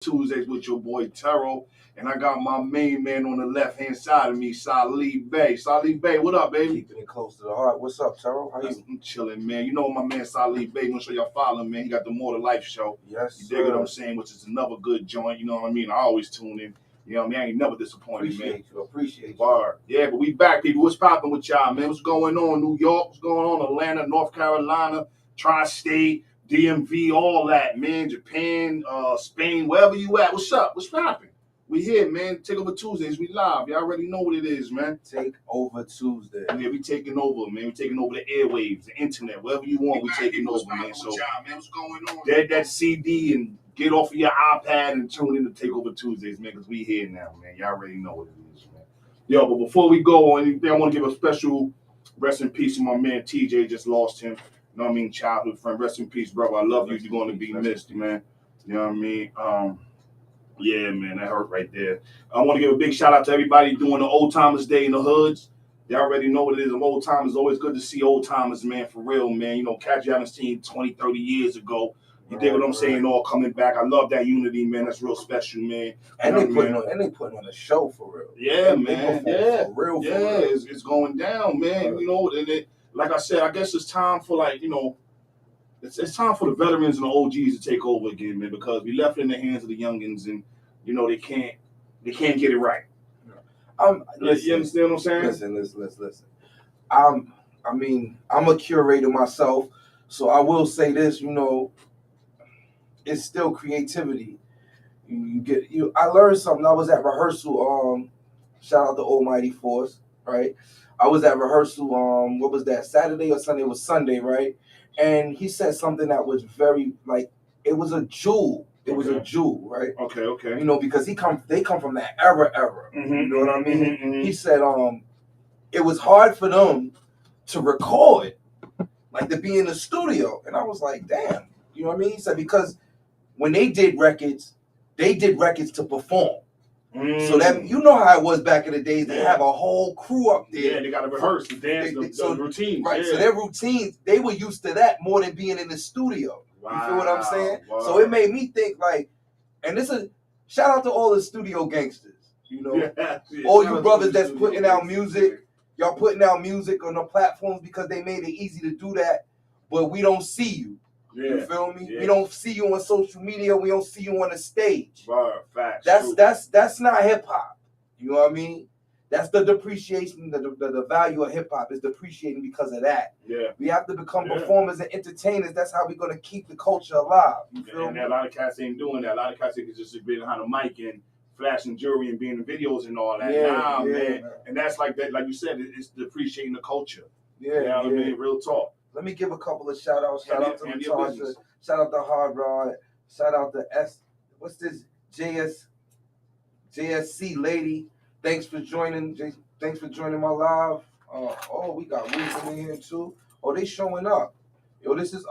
Tuesdays with your boy Terrell, and I got my main man on the left hand side of me, Salih Bey. Salih Bey, what up, baby? Keeping it close to the heart. What's up, Terrell? How you? I'm chilling, man. You know my man Salih Bey. Make sure y'all follow him, man. He got the More to Life show. Yes, You dig what I'm saying? Which is another good joint. You know what I mean? I always tune in. You know what I mean? I ain't never disappointed, man. Appreciate you. Bar. Yeah, but we back, people. What's popping with y'all, man? What's going on? New York? What's going on? Atlanta, North Carolina, Tri-State, DMV, all that, man. Japan, Spain, wherever you at. What's up? What's popping? We here, man. Take Over Tuesdays. We live. Y'all already know what it is, man. Take Over Tuesday. Yeah, we taking over, man. We taking over the airwaves, the internet, whatever you want. We taking over, man. So, what's going on? Dead that CD and get off of your iPad and tune in to Take Over Tuesdays, man, because we here now, man. Y'all already know what it is, man. Yo, but before we go on anything, I want to give a special rest in peace to my man TJ. Just lost him. You know what I mean? Childhood friend. Rest in peace, brother. I love you. You're going to be missed, man. You know what I mean? Yeah, man, that hurt right there. I want to give a big shout out to everybody doing the Old Timers Day in the hoods. Y'all already know what it is. Old timers, always good to see old timers, man, for real, man. You know, cats you haven't seen 20, 30 years ago. You dig what I'm saying? All coming back. I love that unity, man. That's real special, man. And they putting on a show for real. Yeah, man. Yeah, for real. It's going down, man. You know, and like I said, I guess it's time for it's time for the veterans and the OGs to take over again, man, because we left it in the hands of the youngins, and you know they can't get it right. Listen, you understand what I'm saying? Listen. I'm a curator myself, so I will say this. You know, it's still creativity. I learned something. I was at rehearsal. Shout out to Almighty Force, right? I was at rehearsal. What was that? Saturday or Sunday? It was Sunday, right? And he said something that was very it was a jewel. It was a jewel, right? Okay. You know, because they come from that era. Mm-hmm. You know what I mean? Mm-hmm. He said, it was hard for them to record, to be in the studio. And I was like, damn. You know what I mean? He said, because when they did records to perform. So that you know how it was back in the days. They have a whole crew up there. Yeah, they got to rehearse the dance, the routines. Right. Yeah. So their routines, they were used to that more than being in the studio. Wow. You feel what I'm saying? Wow. So it made me think and this is shout out to all the studio gangsters. You know, all you brothers that's putting out music. Y'all putting out music on the platforms because they made it easy to do that, but we don't see you. Yeah. You feel me? Yeah. We don't see you on social media. We don't see you on the stage. Wow, facts. That's not hip hop. You know what I mean? That's the depreciation. The value of hip hop is depreciating because of that. Yeah. We have to become performers and entertainers. That's how we're gonna keep the culture alive. You feel me? A lot of cats ain't doing that. A lot of cats can just be behind the mic and flashing jewelry and being in videos and all that. Man. And that's like that. Like you said, it's depreciating the culture. Yeah. You know what I mean? Real talk. Let me give a couple of shout outs. Shout out to Natasha. Shout out to Hard Rod. Shout out to what's this? JSC lady. Thanks for joining my live. We got Wisdom in here too. Oh, they showing up. Yo, this is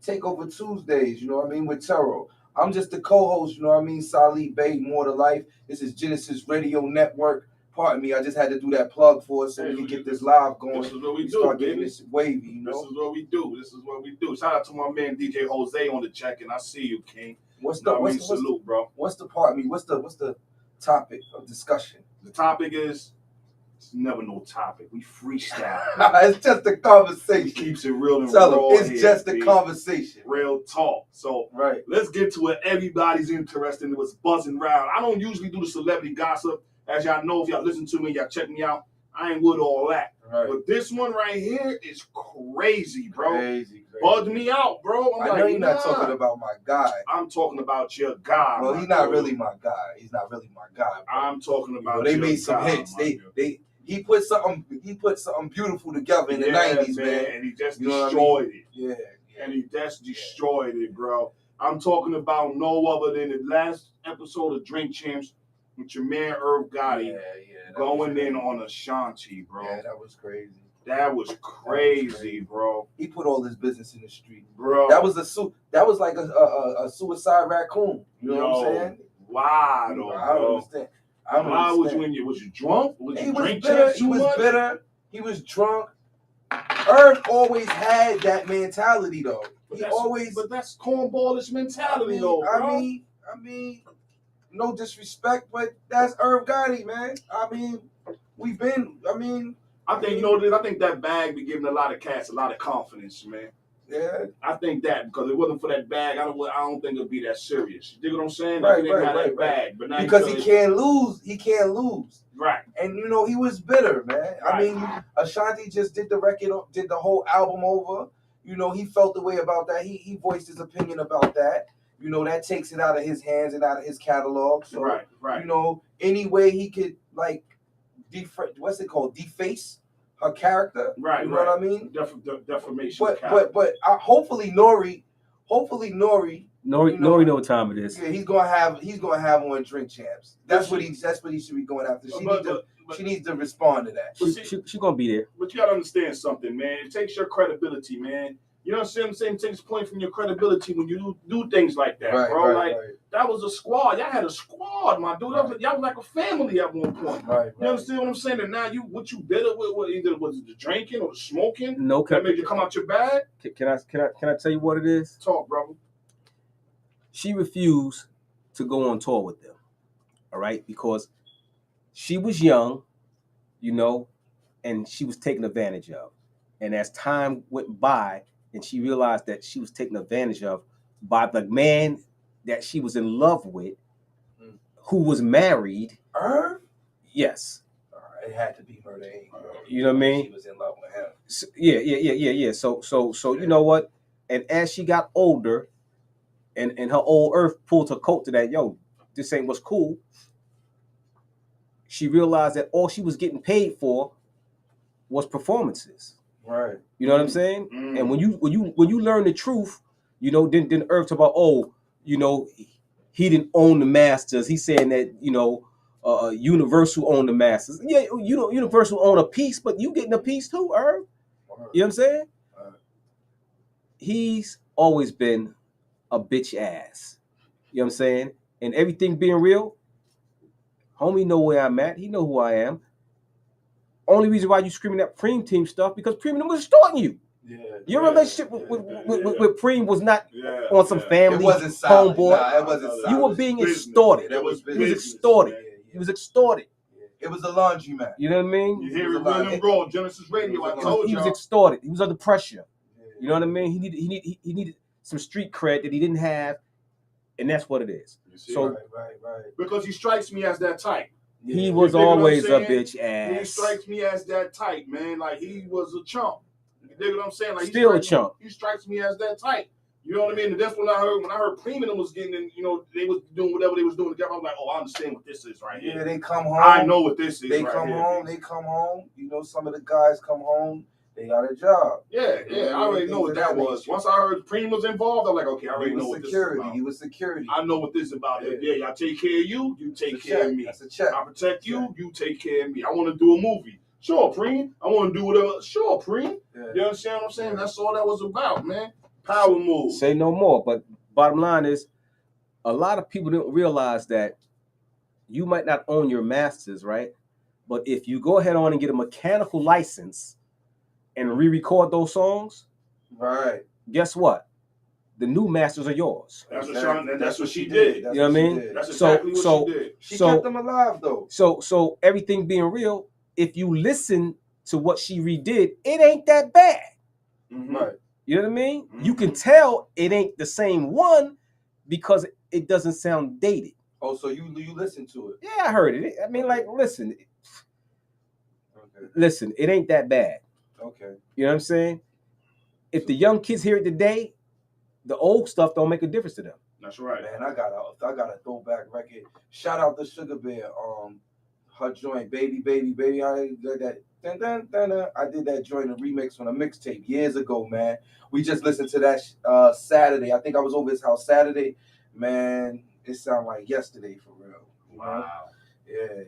Take Over Tuesdays, you know what I mean, with Terrell. I'm just the co-host, you know what I mean, Salih Bey, More to Life. This is Gynesis Radio Network. Pardon me, I just had to do that plug for us so we can get this live going. This is what we do, start baby. Getting this wavy, you know? This is what we do. Shout out to my man DJ Jose on the check, and I see you, King. Salute, bro. What's the topic of discussion? The topic is it's never no topic. We freestyle. It's just a conversation. Keeps it real and Tell raw. them it's just a conversation. Real talk. So let's get to what everybody's interested in. What's buzzing around. I don't usually do the celebrity gossip. As y'all know, if y'all listen to me, y'all check me out. I ain't with all that. Right. But this one right here is crazy, bro. Crazy. Bugged me out, bro. I know you're not talking about my guy. I'm talking about your guy. Well, he's not really my guy. He's not really my guy. Bro. I'm talking about. They made some hits. He put something beautiful together in the 90s, man. And he just destroyed it. Yeah. And he just destroyed it, bro. I'm talking about no other than the last episode of Drink Champs with your man Irv Gotti going in on Ashanti, bro. Yeah, that was crazy. That was crazy, bro. He put all his business in the street, bro. That was like a suicide raccoon. You know what I'm saying? Why though? bro? I don't understand. Why was you drunk? Was you drink bitter. He was bitter. He was drunk. Irv always had that mentality though. But that's cornballish mentality though, bro. I mean, no disrespect, but that's Irv Gotti, man. I mean, I think that bag be giving a lot of cats a lot of confidence, man. Yeah. I think that because if it wasn't for that bag, I don't think it'd be that serious. You dig what I'm saying? Right, that bag, but now because he can't lose. He can't lose. Right. And he was bitter, man. Right. I mean, Ashanti just did the record, did the whole album over. He felt the way about that. He voiced his opinion about that. That takes it out of his hands and out of his catalog. So, right. Any way he could deface her character. Right. You know what I mean? Defamation. But hopefully Nori. Nori know what time it is. Yeah, he's gonna have on Drink Champs. That's what he should be going after. She needs to respond to that. She gonna be there. But you gotta understand something, man. It takes your credibility, man. You know what I'm saying? It takes a point from your credibility when you do things like that, bro. Right. That was a squad. Y'all had a squad, my dude. Y'all was like a family at one point. Right. You understand what I'm saying? And now you bitter with either was it the drinking or the smoking? No, that made you come out your bag. Can I tell you what it is? Talk, brother. She refused to go on tour with them. All right, because she was young, and she was taken advantage of. And as time went by, and she realized that she was taken advantage of by the man that she was in love with, who was married. Irv? Yes. It had to be Murder Inc. You know what I mean? She was in love with him. So, yeah. So you know what? And as she got older, and her old Earth pulled her coat to that, this ain't what's cool. She realized that all she was getting paid for was performances. Right. You know what I'm saying? Mm. And when you learn the truth, then Irv talk about, he didn't own the masters. He's saying that, Universal owned the masters. Yeah, Universal own a piece, but you getting a piece too, Irv. You know what I'm saying? He's always been a bitch ass. You know what I'm saying? And everything being real, homie know where I'm at. He know who I am. Only reason why you screaming that Preem team stuff because Preem was extorting you. Yeah, your relationship with Preem was not on some family. It wasn't solid. Homeboy. Nah, it wasn't solid. You were being extorted. It was extorted. He was extorted. It was a laundromat. You know what I mean? You hear it when them grow Gynesis Radio. I told you. He was extorted. He was under pressure. You know what I mean? He needed some street cred that he didn't have, and that's what it is. So right. Because he strikes me as that type. He was always a bitch ass. He strikes me as that type, man. Like he was a chump. You dig what I'm saying? Like still a chump. He strikes me as that type. You know what I mean? And that's when I heard Preem was getting in, they was doing whatever they was doing together. I was like, I understand what this is right here. Yeah, they come home. I know what this is. They come home. Some of the guys come home. They got a job. Yeah. I already know what that was. Once I heard Preem was involved, I'm like, okay, I already know what this is about. He was security. I know what this is about. Yeah, I take care of you. You take care of me. That's a check. I protect you. You take care of me. I want to do a movie. Sure, Preem. I want to do whatever. Sure, Preem. Yeah. You understand what I'm saying? That's all that was about, man. Power move. Say no more. But bottom line is, a lot of people don't realize that you might not own your masters, right? But if you go ahead on and get a mechanical license and re-record those songs, right? Guess what? The new masters are yours. That's what she did. You know what I mean? That's exactly what she did. She kept them alive though. So everything being real, if you listen to what she redid, it ain't that bad. Mm-hmm. Right. You know what I mean? Mm-hmm. You can tell it ain't the same one because it doesn't sound dated. Oh, so you listen to it? Yeah, I heard it. I mean, like, listen. Okay. Listen, it ain't that bad. Okay. You know what I'm saying? If the young kids hear it today, the old stuff don't make a difference to them. That's right. Man, I got a throwback record. Shout out to Sugar Bear. Her joint, baby. I did that. I did that joint, a remix on a mixtape years ago, man. We just listened to that Saturday. I think I was over his house Saturday. Man, it sounded like yesterday for real. Wow. Yeah.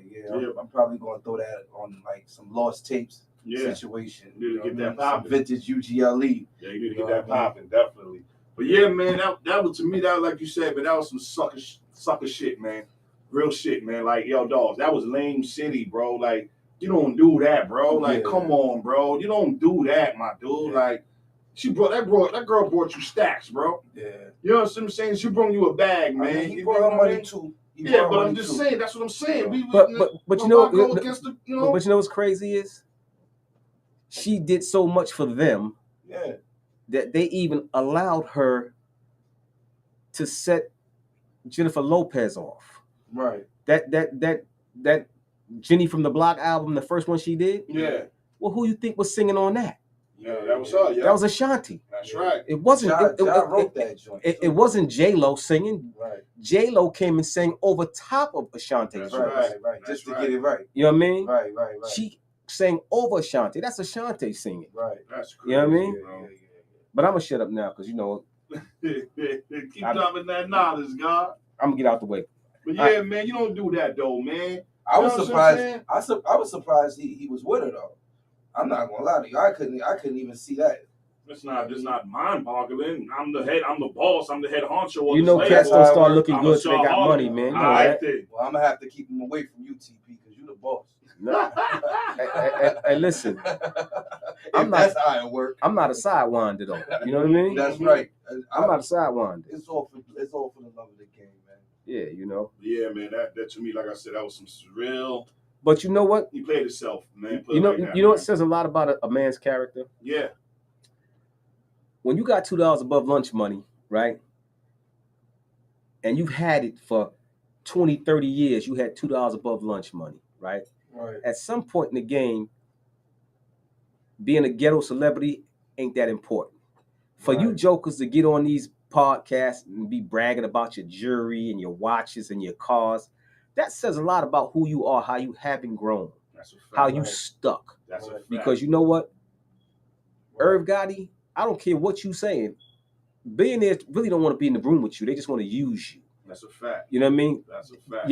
I'm probably going to throw that on like some lost tapes situation. You need to get that popping. Vintage UGLE. Yeah, you need to get that popping, definitely. But yeah, man, that was, to me, that was like you said, but that was some sucker shit, man. Real shit, man. Like, yo, dogs, that was lame city, bro. Like, you don't do that, bro. Like, come on, bro. You don't do that, my dude. Like, That girl brought you stacks, bro. Yeah. You know what I'm saying? She brought you a bag, man. I mean, he brought her money too. Yeah, but I'm just saying. That's what I'm saying. But you know, go against the, you know. But you know what's crazy is she did so much for them. Yeah. That they even allowed her to set Jennifer Lopez off. Right. That Jenny from the Block album, the first one she did. Yeah. Well, who you think was singing on that? Yeah, that was her. Yeah. That was Ashanti. That's right. It wasn't. John wrote that joint. It wasn't J-Lo singing. Right. J-Lo came and sang over top of Ashanti. That's right. Just to get it right. You know what I mean? Right. She sang over Ashanti. That's Ashanti singing. Right. That's crazy. You know what I mean? Yeah. But I'm gonna shut up now because you know. Keep dropping that knowledge, God. I'm gonna get out the way. But yeah, man, you don't do that though, man. I was surprised. I was surprised he was with her though. I'm not gonna lie to you. I couldn't even see that. It's not mind-boggling. I'm the boss. I'm the head honcho. You know, cats don't start looking good till they got money, man. You know that. Well, I'm gonna have to keep him away from you, TP, because you the boss. No. Hey, listen. That's how it works. I'm not a sidewinder though. You know what I mean? That's right. I'm not a sidewinder. It's all for the love of the game, man. Yeah, you know. Yeah, man. That to me, like I said, that was some surreal. But you know what? He played himself, man. You know what says a lot about a man's character? Yeah. When you got $2 above lunch money, right? And you've had it for 20, 30 years, you had $2 above lunch money, right? Right. At some point in the game, being a ghetto celebrity ain't that important. For you jokers to get on these podcasts and be bragging about your jewelry and your watches and your cars, that says a lot about who you are, how you haven't grown, how you stuck. That's a fact. Because you know what? Irv Gotti, I don't care what you saying. Billionaires really don't want to be in the room with you. They just want to use you. That's a fact. You know what I mean? That's a fact.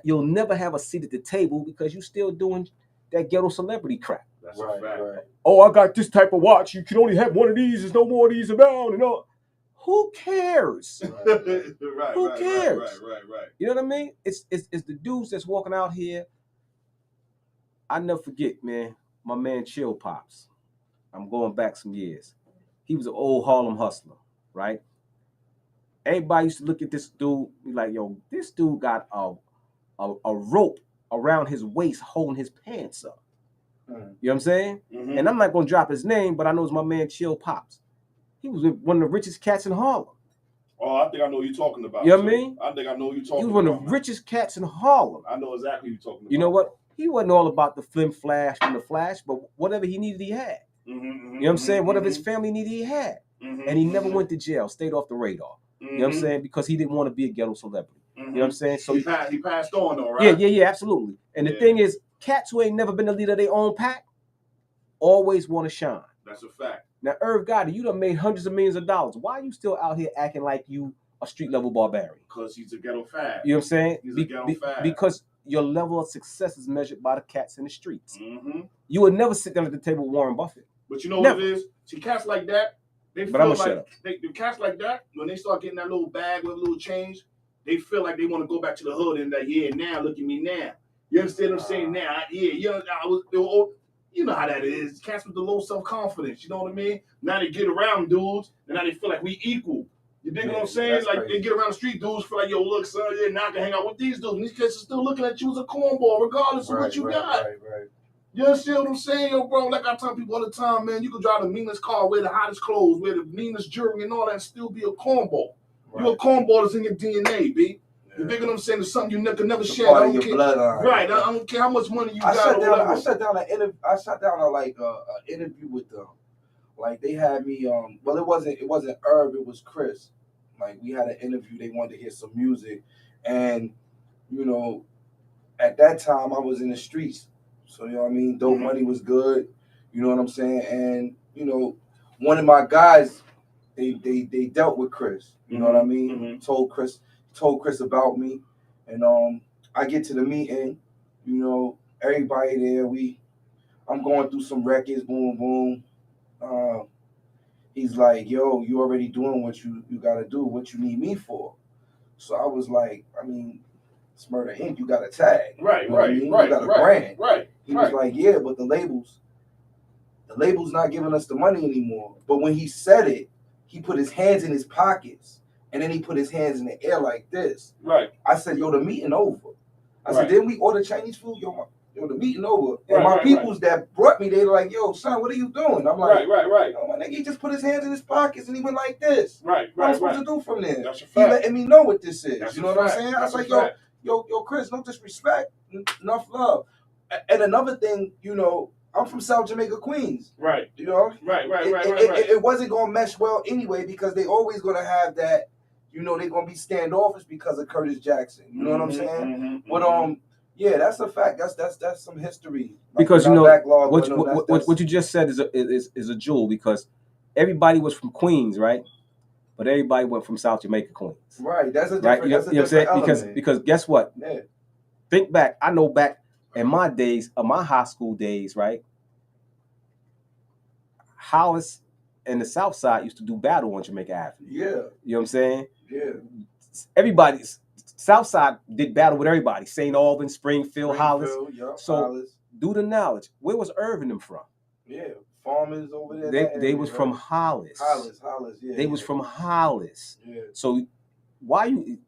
You'll never have a seat at the table because you're still doing that ghetto celebrity crap. That's a fact. Right. Oh, I got this type of watch. You can only have one of these. There's no more of these around. And all. Who cares? Who cares? Right. You know what I mean? It's the dudes that's walking out here. I never forget, man. My man Chill Pops. I'm going back some years. He was an old Harlem hustler, right? Everybody used to look at this dude, be like, yo, this dude got a rope around his waist holding his pants up. You know what I'm saying? Mm-hmm. And I'm not going to drop his name, but I know it's my man Chill Pops. He was one of the richest cats in Harlem. Oh, I think I know what you're talking about. You know what I mean? I think I know what you're talking about. He was one of the richest cats in Harlem. I know exactly what you're talking about. You know what? He wasn't all about the flim flash and the flash, but whatever he needed, he had. You know what I'm saying? Whatever his family needed, he had. And he never went to jail, stayed off the radar. You know what I'm saying? Because he didn't want to be a ghetto celebrity. You know what I'm saying? So he passed on though, right? Yeah, absolutely. And the thing is, cats who ain't never been the leader of their own pack always want to shine. That's a fact. Now, Irv Gotti, you done made hundreds of millions of dollars. Why are you still out here acting like you a street level barbarian? Because he's a ghetto fad. You know what I'm saying? He's a ghetto fad. Because your level of success is measured by the cats in the streets. You would never sit down at the table with Warren Buffett. But you know what it is? See, cats like that, they feel like the cats like that, when they start getting that little bag with a little change, they feel like they want to go back to the hood and like, yeah, now look at me now. You understand what I'm saying? Now, you know how that is. Cats with the low self-confidence, you know what I mean? Now they get around dudes, and now they feel like we equal. You dig what I'm saying? Like crazy. They get around the street, dudes feel like, yo, look, son, now I can hang out with these dudes. And these cats are still looking at you as a cornball, regardless of what you got. Right. You understand what I'm saying, yo, bro? Like I tell people all the time, man, you can drive the meanest car, wear the hottest clothes, wear the meanest jewelry and all that, and still be a cornball. Right. You're a cornball that's in your DNA, B. You dig what I'm saying? It's something you can never share. I don't care. Right. I don't care how much money you got. I shut down an interview with them. Like they had me. Well, it wasn't Irv. It was Chris. Like we had an interview. They wanted to hear some music, and you know, at that time I was in the streets. So you know what I mean. Dope money was good. You know what I'm saying. And you know, one of my guys, they dealt with Chris. You know what I mean. Told Chris about me, and I get to the meeting, you know, everybody there, I'm going through some records, boom. He's like, yo, you already doing what you gotta do, what you need me for. So I was like, I mean, it's Murder Inc., you got a tag. Right, you know what I mean? You got a brand. Right. He was like, yeah, but the labels, the label's not giving us the money anymore. But when he said it, he put his hands in his pockets and then he put his hands in the air like this. Right. I said, yo, the meeting over. I said, didn't we order Chinese food? Yo, the meeting over. And Right, my right, peoples that brought me, they were like, yo, son, what are you doing? I'm like, right. yo, my nigga, he just put his hands in his pockets and he went like this. Right. What am I supposed to do from there? That's a He fact. letting me know what this is. That's you know a what I'm fact. saying? I was That's like, a fact. yo, Chris, no disrespect, enough love. And another thing, you know, I'm from South Jamaica, Queens. Right. You know? Right. It wasn't going to mesh well anyway because they always going to have that, you know, they're going to be standoffish because of Curtis Jackson. You know what I'm saying? But, yeah, that's a fact. That's some history. Because, you know, backlog, what you just said is a jewel because everybody was from Queens, right? But everybody went from South Jamaica, Queens. Right. That's a different, right? You know what I'm saying? element. Because guess what? Yeah. Think back. I know back in my days, of my high school days, right? Hollis and the South Side used to do battle on Jamaica Avenue. Yeah. You know what I'm saying? Yeah. Everybody's South Side did battle with everybody. St. Albans, Springfield, Hollis. Yep, So Hollis. do the knowledge. Where was Irvin them from? Yeah. Farmers over there. They was from Hollis. Hollis, yeah. They was from Hollis. Yeah. So why you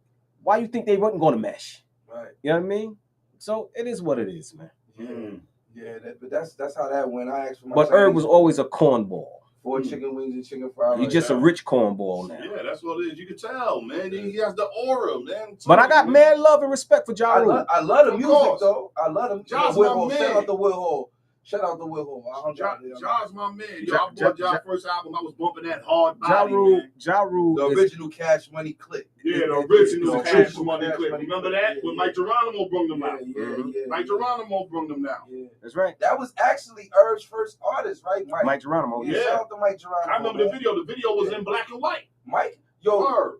think they wasn't going to mesh? Right. You know what I mean? So it is what it is, man. Yeah, but that's how that went. I asked for my. But Herb was always a cornball. 4 chicken wings and chicken fried rice. He's just a rich cornball now. Yeah, that's what it is. You can tell, man. He has the aura, man. But I got mad love and respect for Ja Rule. I love the music course. though. I love him. Ja's Will my Hall. man. Shout out to Will Hall. Shout out to Will Hall. Ja's my man. Yo, I bought Ja's first album. I was bumping that hard Ja body, Rule, man. Ja Rule The is, original Cash Money clip. Yeah, the original Cash original Money Cash clip. Money Remember clip. that? Yeah, When yeah. Mike Geronimo brung them out. Yeah. Mike Geronimo brung them down. Yeah. that's right. That was actually Herb's first artist, right, Mike? Mike Geronimo. Yeah. Yeah. Shout out to Mike Geronimo. I remember the man. video. The video was in black and white. Mike, Herb.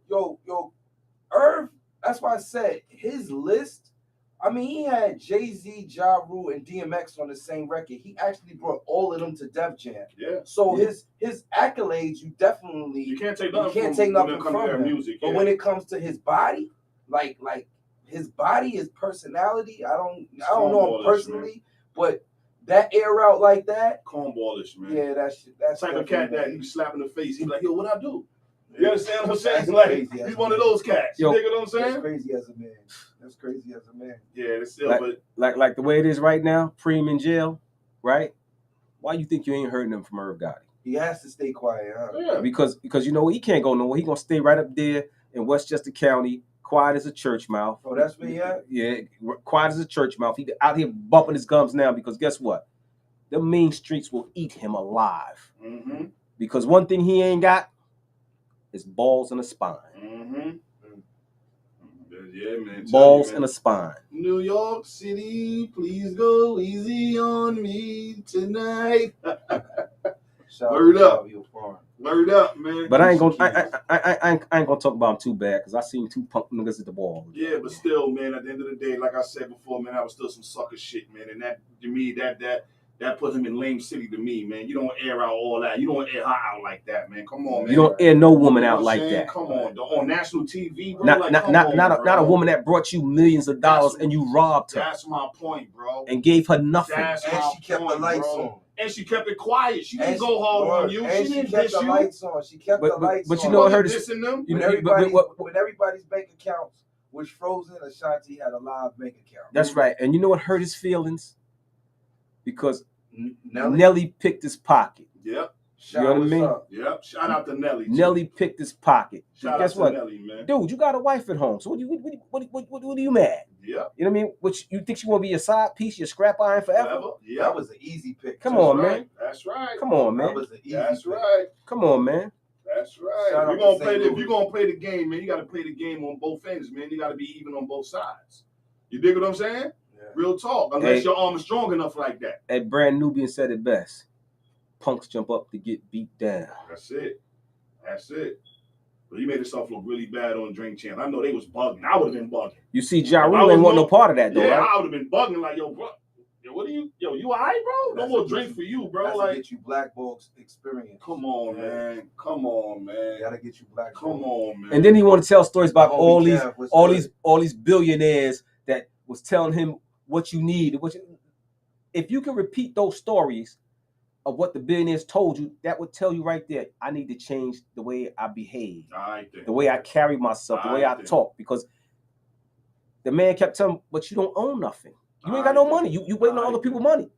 Irv, that's why I said his list. I mean, he had Jay-Z, Ja Rule, and DMX on the same record. He actually brought all of them to Def Jam. Yeah. So Yeah. his accolades, you definitely You can't take you nothing can't from take when nothing it comes to from their him. music. But Yeah. when it comes to his body, like his body, his personality, I don't know him personally, but that air out like that, cornballish, man. yeah, that's Type of cat that you slap in the face. He's like, yo, what I do? You Yeah. understand what I'm saying? That's Like, crazy, he's that's one of those cats. You Yo. dig what I'm That's saying? crazy as a man. That's crazy as a man. Yeah, it's still, Like- but Like the way it is right now, Preem in jail, right? Why you think you ain't heard them from Irv Gotti? He has to stay quiet, huh? yeah. Because you know he can't go nowhere. He gonna stay right up there in Westchester County, quiet as a church mouth. Oh, that's where he at? Yeah, quiet as a church mouth. He out here bumping his gums now because guess what? The mean streets will eat him alive. Mm-hmm. Because one thing he ain't got is balls and a spine. Mm-hmm. Yeah, man. Balls and a spine. New York City, please go easy on me tonight. Shout Word out to up. Fabio Farm. Word up, man. But I ain't gonna I ain't gonna talk about him too bad because I seen two punk niggas at the wall. Yeah, but still, man, at the end of the day, like I said before, man, that was still some sucker shit, man. And that, to me, that put him in lame city to me, man. You don't air out all that. You don't air her out like that, man. Come on, man. You don't air no woman You know out what I'm like saying? that. Come on, on national TV, bro. Not like, not come not on, not, bro. not a woman that brought you millions of dollars That's- and you robbed her That's my point, bro. and gave her nothing. That's And my she kept point, the lights bro. on. And she kept it quiet. She didn't And go hard on you. And She she didn't kept diss the you. lights on. She kept the lights on. But you know what Wasn't hurt is dissing them. you When know, when everybody's bank accounts was frozen, Ashanti had a live bank account. that's right. And you know what hurt his feelings? Because Nelly, Nelly picked his pocket. Yep. You know what I mean? Yep. Shout out to Nelly. too. Nelly picked his pocket. Shout Guess out what? to Nelly, man. Dude, you got a wife at home. So what are you mad? Yep. You know what I mean? Which you think she want to be your side piece, your scrap iron forever? Yep. that was an easy pick. Come That's on, right. man. That's right. Come on, That man. was an easy That's pick. right. Come on, man. That's right. Shout If out you're gonna to play St. the, if Louis. you're gonna play the game, man, you gotta play the game on both ends, man. You gotta be even on both sides. You dig what I'm saying? Yeah. Real talk. Unless Hey. your arm is strong enough like that. And Brand Nubian said it best. Punks jump up to get beat down. That's it. That's it. But he made himself look really bad on Drink Champ. I know they was bugging. I would have been bugging. You see, Ja I Rule was ain't want no more- part of that, though, Yeah, right? I would have been bugging like, yo, bro. Yo, what are you? Yo, you all right, bro? No That's more a- drink for you, bro. That's to Like, get you black box experience. come on, Yeah. man. Come on, man. Gotta get you black. Come on, man. And then he want to tell stories about Homie Kev was good. all these billionaires that was telling him what you need. If you can repeat those stories, of what the billionaires told you, that would tell you right there, I need to change the way I behave, the way I carry myself, the way I talk, because the man kept telling me, but you don't own nothing. You ain't got no money. You waiting on other people's money.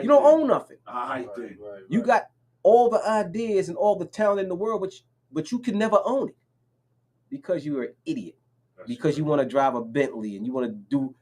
You don't own nothing. You got all the ideas and all the talent in the world, but you can never own it because you're an idiot. Because you want to drive a Bentley and you want to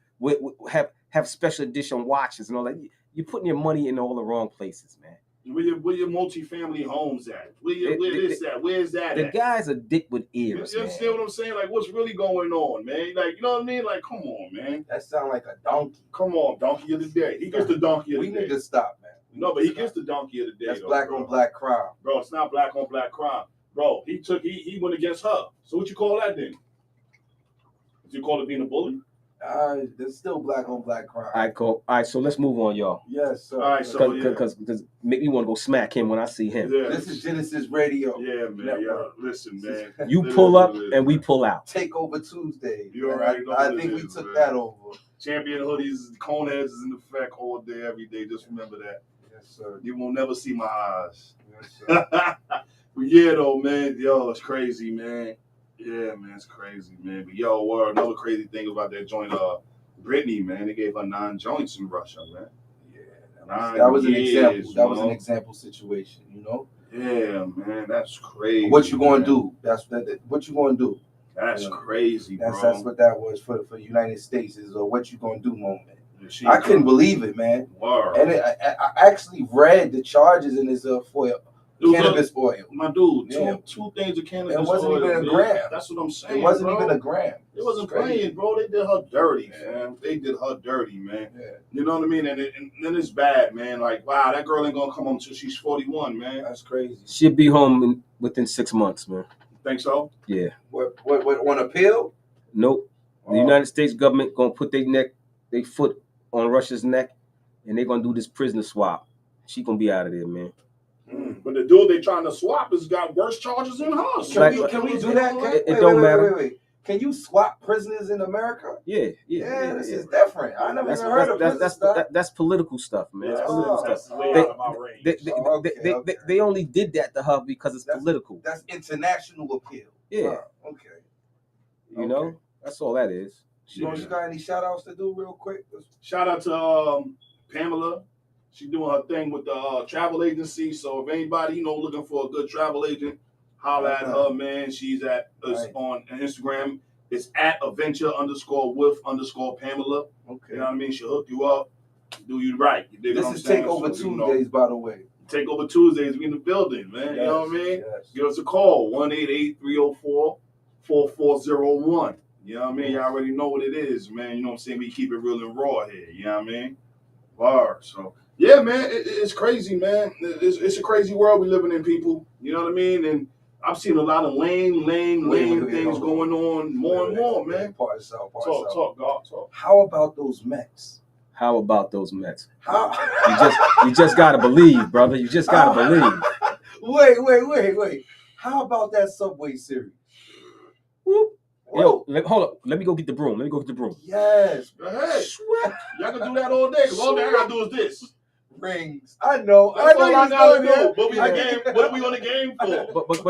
have special edition watches and all that. You're putting your money in all the wrong places, man. Where your multi-family homes at? Where's that the at? guy's a dick with ears, You understand what I'm saying? Like, what's really going on, man? Like, you know what I mean? Like, come on, man. That sound like a donkey. Come on, donkey of the day. He gets the donkey of the day. We need to stop, man. No, but he gets the donkey of the day. That's black on black crime. Bro, it's not black on black crime. Bro, he went against her. So what you call that then? Did you call it being a bully? There's still black on black crime. All right, so let's move on, y'all. Yes, sir. All right, so because make me want to go smack him when I see him. Yeah. This is Gynesis Radio. Yeah, man. Network. Yeah. Listen, man. You pull up and we pull out. Takeover Tuesday. You already know I what think it we is, took man. that over. Champion hoodies, cone heads is in effect all day, every day. Just remember that. Yes, sir. You will never see my eyes. Yes, sir. But yeah, though, man. Yo, it's crazy, man. Yeah, man, it's crazy, man. But yo, another crazy thing about that joint, Brittany, man, they gave her 9 joints in Russia, man. Yeah, that was an example. That was an example situation, you know. Yeah, man, that's crazy. What you gonna do? What you gonna do? That's crazy, bro. That's what that was for the United States is a what you gonna do moment. Yeah, I couldn't believe it, man. Word. And I actually read the charges in this for cannabis oil. My dude, Yeah. two things of cannabis oil. It wasn't even a gram. That's what I'm saying. It wasn't bro. even a gram. It wasn't playing, bro. They did her dirty, Yeah. man. They did her dirty, man. Yeah. You know what I mean? And then it's bad, man. Like, wow, that girl ain't gonna come home until she's 41, man. That's crazy. She'll be home within 6 months, man. Think so? Yeah. What on appeal? Nope. The United States government gonna put their foot on Russia's neck, and they're gonna do this prisoner swap. She gonna be out of there, man. But the dude they trying to swap has got worse charges than her. Can we do that? It don't matter. Wait. Can you swap prisoners in America? Yeah. This is different. I never even heard of that. That's political stuff, man. That's political That's stuff. way out of my range. They only did that to her because it's political. That's international appeal. Yeah. Okay. You know, that's all that is. You got any shout outs to do real quick? Shout out to Pamela. She doing her thing with the travel agency. So if anybody, looking for a good travel agent, holla at her, man. She's at us on Instagram. It's at adventure_with_Pamela. Okay. You know what I mean? She'll hook you up, do you right. You dig This what I'm is saying? Takeover So, Tuesdays, by the way. Takeover Tuesdays. We in the building, man. You know what I mean? Yes. Give us a call, 1-888-304-4401. You know what I mean? You already know what it is, man. You know what I'm saying? We keep it real and raw here. You know what I mean? Bar. So, yeah, man, it's crazy, man. It's a crazy world we living in, people. You know what I mean? And I've seen a lot of lame things going on more and more, man. Talk, God, talk. How about those Mets? How about those Mets? How? You just gotta believe, brother. You just gotta believe. Wait. How about that Subway series? Whoop. Yo, hold up. Let me go get the broom. Yes. Go ahead. Y'all can do that all day, because all they gotta do is this. Rings. I know. That's all I gotta do. There. But we in the game. What are we on the game for? But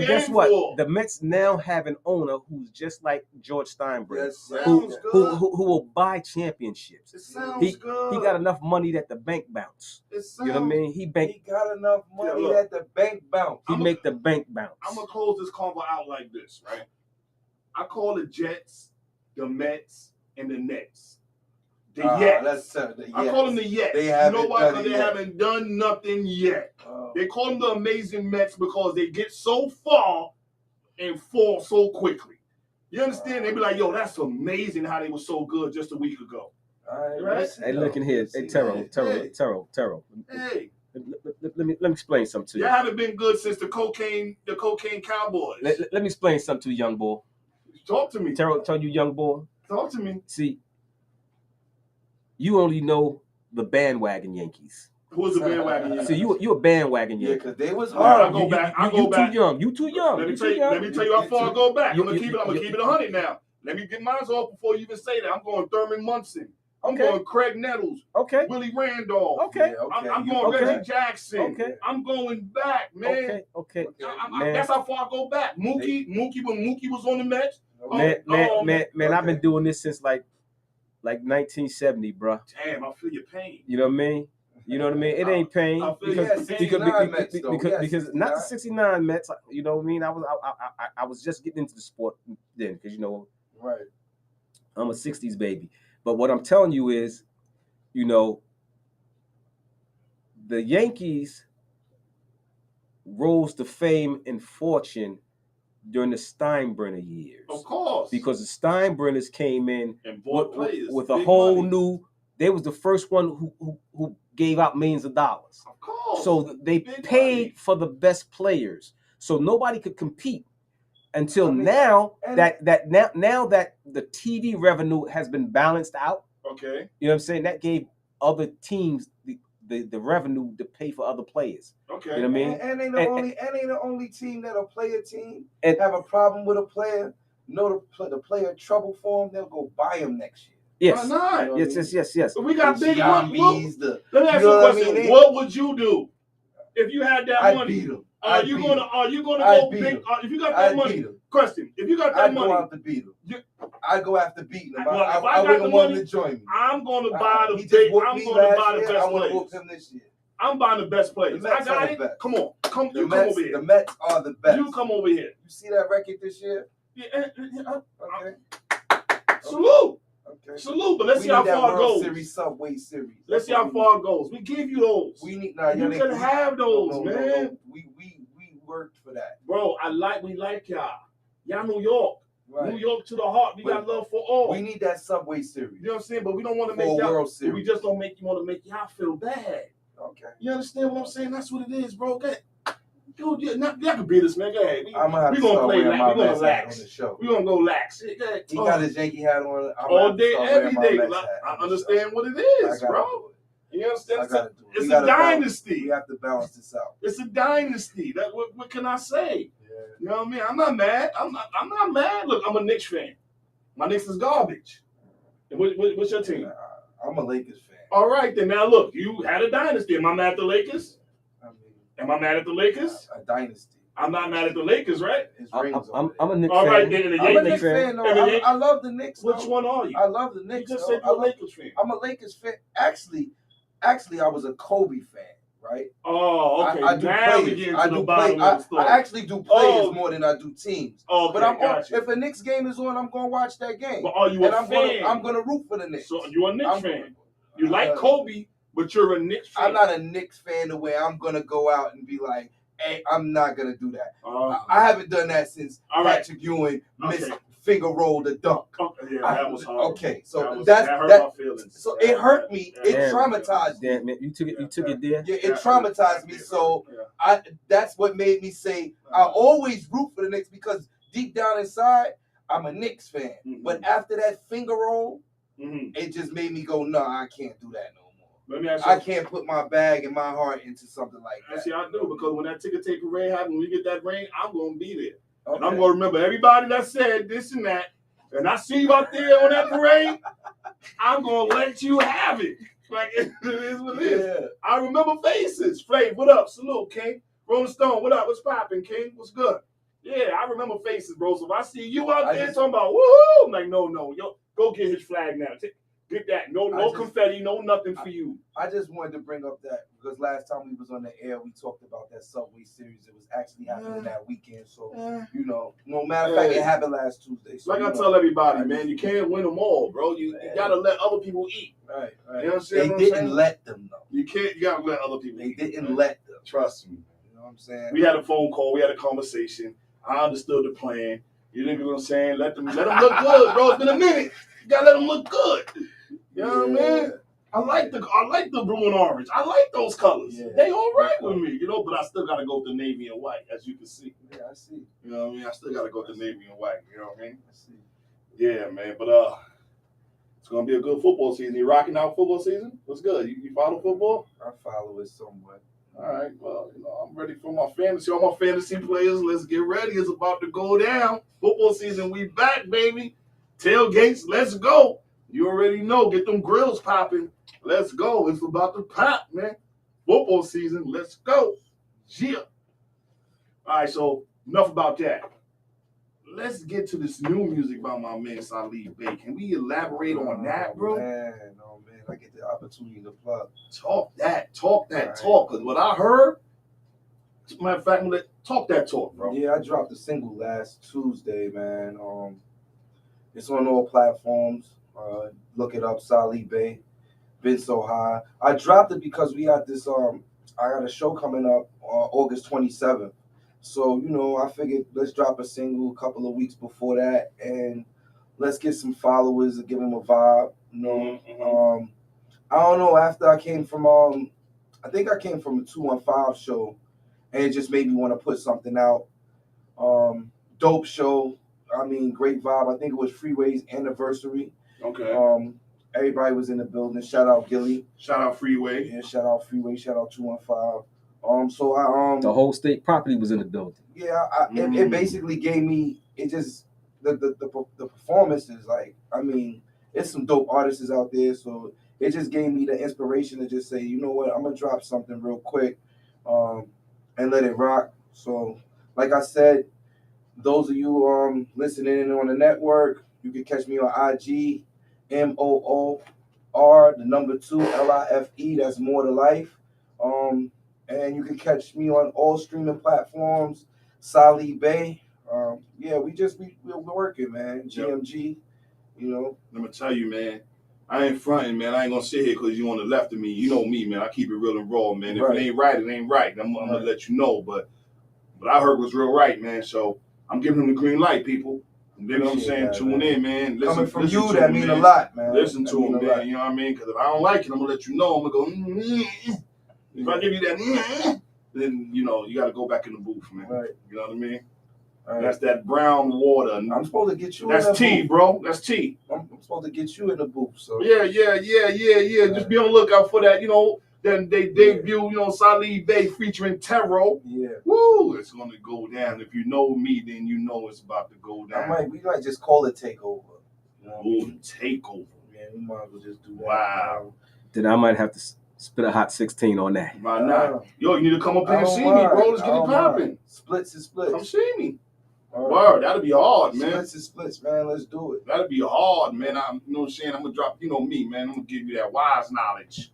guess what? The Mets now have an owner who's just like George Steinbrenner, Yes, who will buy championships. It sounds good. He got enough money that the bank bounce. You know what I mean? He got enough money that the bank bounce. He make the bank bounce. I'm gonna close this convo out like this, right? I call the Jets, the Mets, and the Nets. The Yets. I call them the Yets. You know why? Because they haven't done nothing yet. They call them the amazing Mets because they get so far and fall so quickly. You understand? They be like, yo, that's amazing how they were so good just a week ago. Right? Hey, look in here. Hey, Terrell. Hey. Let me explain something to you. Y'all haven't been good since the cocaine Cowboys. Let me explain something to you, young boy. Talk to me. Terrell, tell you, young boy. Talk to me. See, you only know the bandwagon Yankees. Who's the bandwagon Yankees? See, you a bandwagon Yankee. Yeah, because they was hard. I go back. You too young. Let me tell you how far I go back. I'm gonna keep it 100 now. Let me get mine off before you even say that. I'm going Thurman Munson. I'm going Craig Nettles. Okay. Willie Randolph. Okay. I'm going Reggie Jackson. Okay. I'm going back, man. Okay. Man. That's how far I go back. Mookie, when Mookie was on the Mets. Man, I've been doing this since like 1970, bro. Damn, I feel your pain. You know what I mean? It ain't pain because not the '69 Mets. You know what I mean? I was just getting into the sport then because right. I'm a '60s baby. But what I'm telling you is, the Yankees rose to fame and fortune during the Steinbrenner years. Of course. Because the Steinbrenners came in and bought players with a whole new. They was the first one who gave out millions of dollars. Of course. So they paid for the best players. So nobody could compete until now that the TV revenue has been balanced out. Okay. You know what I'm saying? That gave other teams the revenue to pay for other players. Okay. You know what I mean? And ain't the only team that'll play a team have a problem with a player, the player trouble for him, they'll go buy him next year. Yes. Why not? Yes. But we got big money. Let me ask you a question. What would you do if you had that money? Beat him. Are you gonna go big? If you got that money, question. If you got that money, I'd go after beat him. I'd go after beating him. I wouldn't want him to join me. I'm gonna buy the big. I'm gonna buy the best I want to players. whoop him this year. I'm buying the best players. I got it. Come on, come over here. The Mets are the best. You come over here. You see that record this year? Yeah. Okay. Salute. Okay. Salute, but let's see how far it goes. Series, Subway Series. Let's see how far it goes. We give you those. We need. You can have those, man. No. We worked for that, bro. We like y'all. Y'all New York. Right. New York to the heart. We got love for all. We need that Subway Series. You know what I'm saying? But we don't want to make y'all. World Series. We just don't want to make y'all feel bad. Okay. You understand what I'm saying? That's what it is, bro. Y'all can beat us, man. Go ahead. We're gonna play lax. We're gonna lax. On the show. We're gonna go lax. He got his Yankee hat on all day, every day. I understand what it is, bro. You understand? It's a dynasty. We have to balance this out. It's a dynasty. What can I say? Yeah. You know what I mean? I'm not mad. I'm not mad. Look, I'm a Knicks fan. My Knicks is garbage. What's your team? I'm a Lakers fan. All right, then. Now, look, you had a dynasty. Am I mad at the Lakers? Am I mad at the Lakers? A dynasty. I'm not mad at the Lakers, right? I'm a Knicks fan. All right, then. I'm a Knicks fan. No, I love the Knicks. Which one are you? I love the Knicks. You just said you're a Lakers fan. I'm a Lakers fan. Actually, I was a Kobe fan, right? Oh, okay. I do players. I actually do players more than I do teams. Oh, okay, but if a Knicks game is on, I'm gonna watch that game. But are you a fan? I'm gonna root for the Knicks. So you're a Knicks fan. You like Kobe, but you're a Knicks fan. I'm not a Knicks fan the way I'm gonna go out and be like, hey, I'm not gonna do that. I haven't done that since Patrick Ewing missed finger roll the dunk. Yeah, that was hard. Okay, so that hurt my feelings. So it hurt me. It traumatized me. Damn, man, you took it there. Yeah, it traumatized me. So that's what made me say I always root for the Knicks because deep down inside, I'm a Knicks fan. Mm-hmm. But after that finger roll, it just made me go, no, I can't do that no more. Let me ask you. I can't put my bag and my heart into something like that. Actually, I do because when that ticker tape parade happens, when we get that ring, I'm gonna be there. Okay. And I'm going to remember everybody that said this and that. And I see you out there on that parade, I'm going to let you have it. Like, it is what it is. I remember faces. Flav, what up? Salute, King. Rolling Stone, what up? What's popping, King? What's good? Yeah, I remember faces, bro. So if I see you out there talking about, woohoo, I'm like, no. Yo, go get his flag now. Get that. No confetti, no nothing for you. I just wanted to bring up that because last time we was on the air, we talked about that Subway Series. It was actually happening that weekend. So, no matter of fact, it happened last Tuesday. So, like I tell everybody, man, you can't win them all, bro. You got to let other people eat. Right. You know what I'm saying? They didn't let them, though. You got to let other people eat. They didn't let them. Trust me. You know what I'm saying? We had a phone call. We had a conversation. I understood the plan. You know what I'm saying? Let them look good, bro. It's been a minute. You got to let them look good. You know what I mean? I like the blue and orange. I like those colors. Yeah. They all right with me, but I still gotta go with the navy and white, as you can see. Yeah, I see. You know what I mean? I still gotta go with the navy and white, you know what I mean? I see. Yeah, man. But it's gonna be a good football season. You rocking out football season? What's good? You follow football? I follow it somewhat. All right, well, I'm ready for my fantasy. All my fantasy players, let's get ready. It's about to go down. Football season, we back, baby. Tailgates, let's go. You already know. Get them grills popping. Let's go. It's about to pop, man. Football season. Let's go. Yeah. All right, so enough about that. Let's get to this new music by my man Salih Bey. Can we elaborate on that, bro? Man, I get the opportunity to plug. Talk that. Right. Because what I heard, as a matter of fact, talk that talk, bro. Yeah, I dropped a single last Tuesday, man. It's on all platforms. Look it up, Salih Bey. Been so high. I dropped it because we had this. I got a show coming up on August 27th. So, I figured let's drop a single a couple of weeks before that and let's get some followers and give them a vibe. I don't know, after I came from, I think I came from a 215 show and it just made me want to put something out. Dope show. I mean, great vibe. I think it was Freeway's anniversary. Okay. Everybody was in the building. Shout out Gilly. Shout out Freeway. Yeah, shout out Freeway. Shout out 215. So I the whole state property was in the building. Yeah, it basically gave me the performances. Like, I mean, it's some dope artists out there, so it just gave me the inspiration to just say, you know what, I'm gonna drop something real quick, and let it rock. So, like I said, those of you listening in on the network, you can catch me on IG, MOOR, the number 2 LIFE. That's More to Life. And you can catch me on all streaming platforms. Salih Bey. We're working, man. GMG, Let me tell you, man. I ain't fronting, man. I ain't gonna sit here because you on the left of me. You know me, man. I keep it real and raw, man. If it ain't right, it ain't right. I'm gonna let you know. But I heard was real right, man. So I'm giving them the green light, people. You know what I'm saying? That, Tune in, man. Coming from you, that mean a lot, man. Listen to him, man. You know what I mean? Because if I don't like it, I'm gonna let you know. I'm gonna go. If I give you that, then you got to go back in the booth, man. Right. You know what I mean? Right. That's that brown water. I'm supposed to get you. That's tea, booth. bro. That's tea. I'm supposed to get you in the booth. So yeah. Right. Just be on the lookout for that. Then they debut. Salih Bey featuring Tero. Yeah. Woo! It's gonna go down. If you know me, then you know it's about to go down. We might just call it takeover. Takeover. Yeah, we might as well just do that. Wow. Then I might have to spit a hot 16 on that. Why not? Yo, you need to come up here and see me, bro. Let's get it popping. Splits and splits. Come see me. Word, that'll be hard, man. Splits and splits, man. Let's do it. That'll be hard, man. You know what I'm saying? I'm gonna drop, me, man. I'm gonna give you that wise knowledge.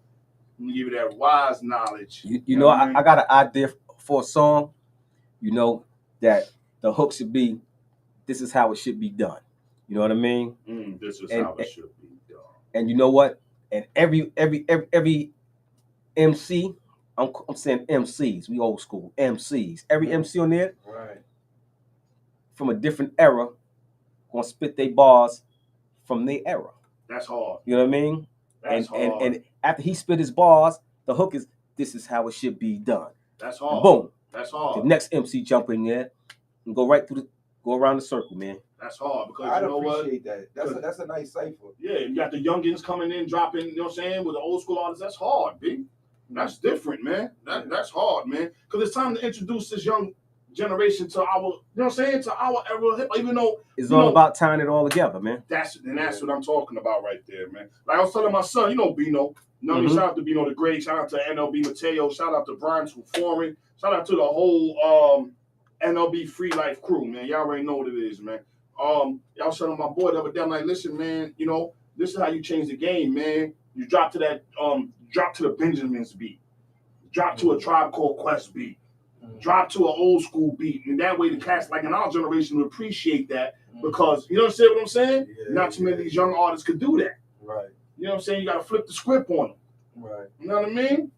You know I got an idea for a song, that the hook should be, this is how it should be done. You know what I mean? This is how it should be done. And you know what? And every MC, I'm saying MCs, we old school MCs. Every MC on there, right, from a different era, gonna spit their bars from their era. That's hard. You know what I mean? That's hard. And after he spit his bars, the hook is, this is how it should be done. That's hard. And boom. That's hard. The next MC jump in there and go around the circle, man. That's hard because I'd appreciate that. That's a nice cipher. Yeah, you got the youngins coming in, dropping, you know what I'm saying, with the old school artists. That's hard, B. That's different, man. That's hard, man. Because it's time to introduce this young generation to our, to our era hip, even though it's all about tying it all together, man. That's what I'm talking about right there, man. Like I was telling my son, Bino. Shout out to Bino the Great, shout out to NLB Mateo, shout out to Brian Foreign, shout out to the whole NLB Free Life crew, man. Y'all already know what it is, man. Y'all was telling my boy the other day, I'm like, listen, man, this is how you change the game, man. You drop to that, drop to the Benjamins beat, drop to a Tribe Called Quest beat, drop to an old school beat, and that way the cats like in our generation would appreciate that because you understand what I'm saying? Yeah, not too many of these young artists could do that. Right. You know what I'm saying? You got to flip the script on them. Right. You know what I mean?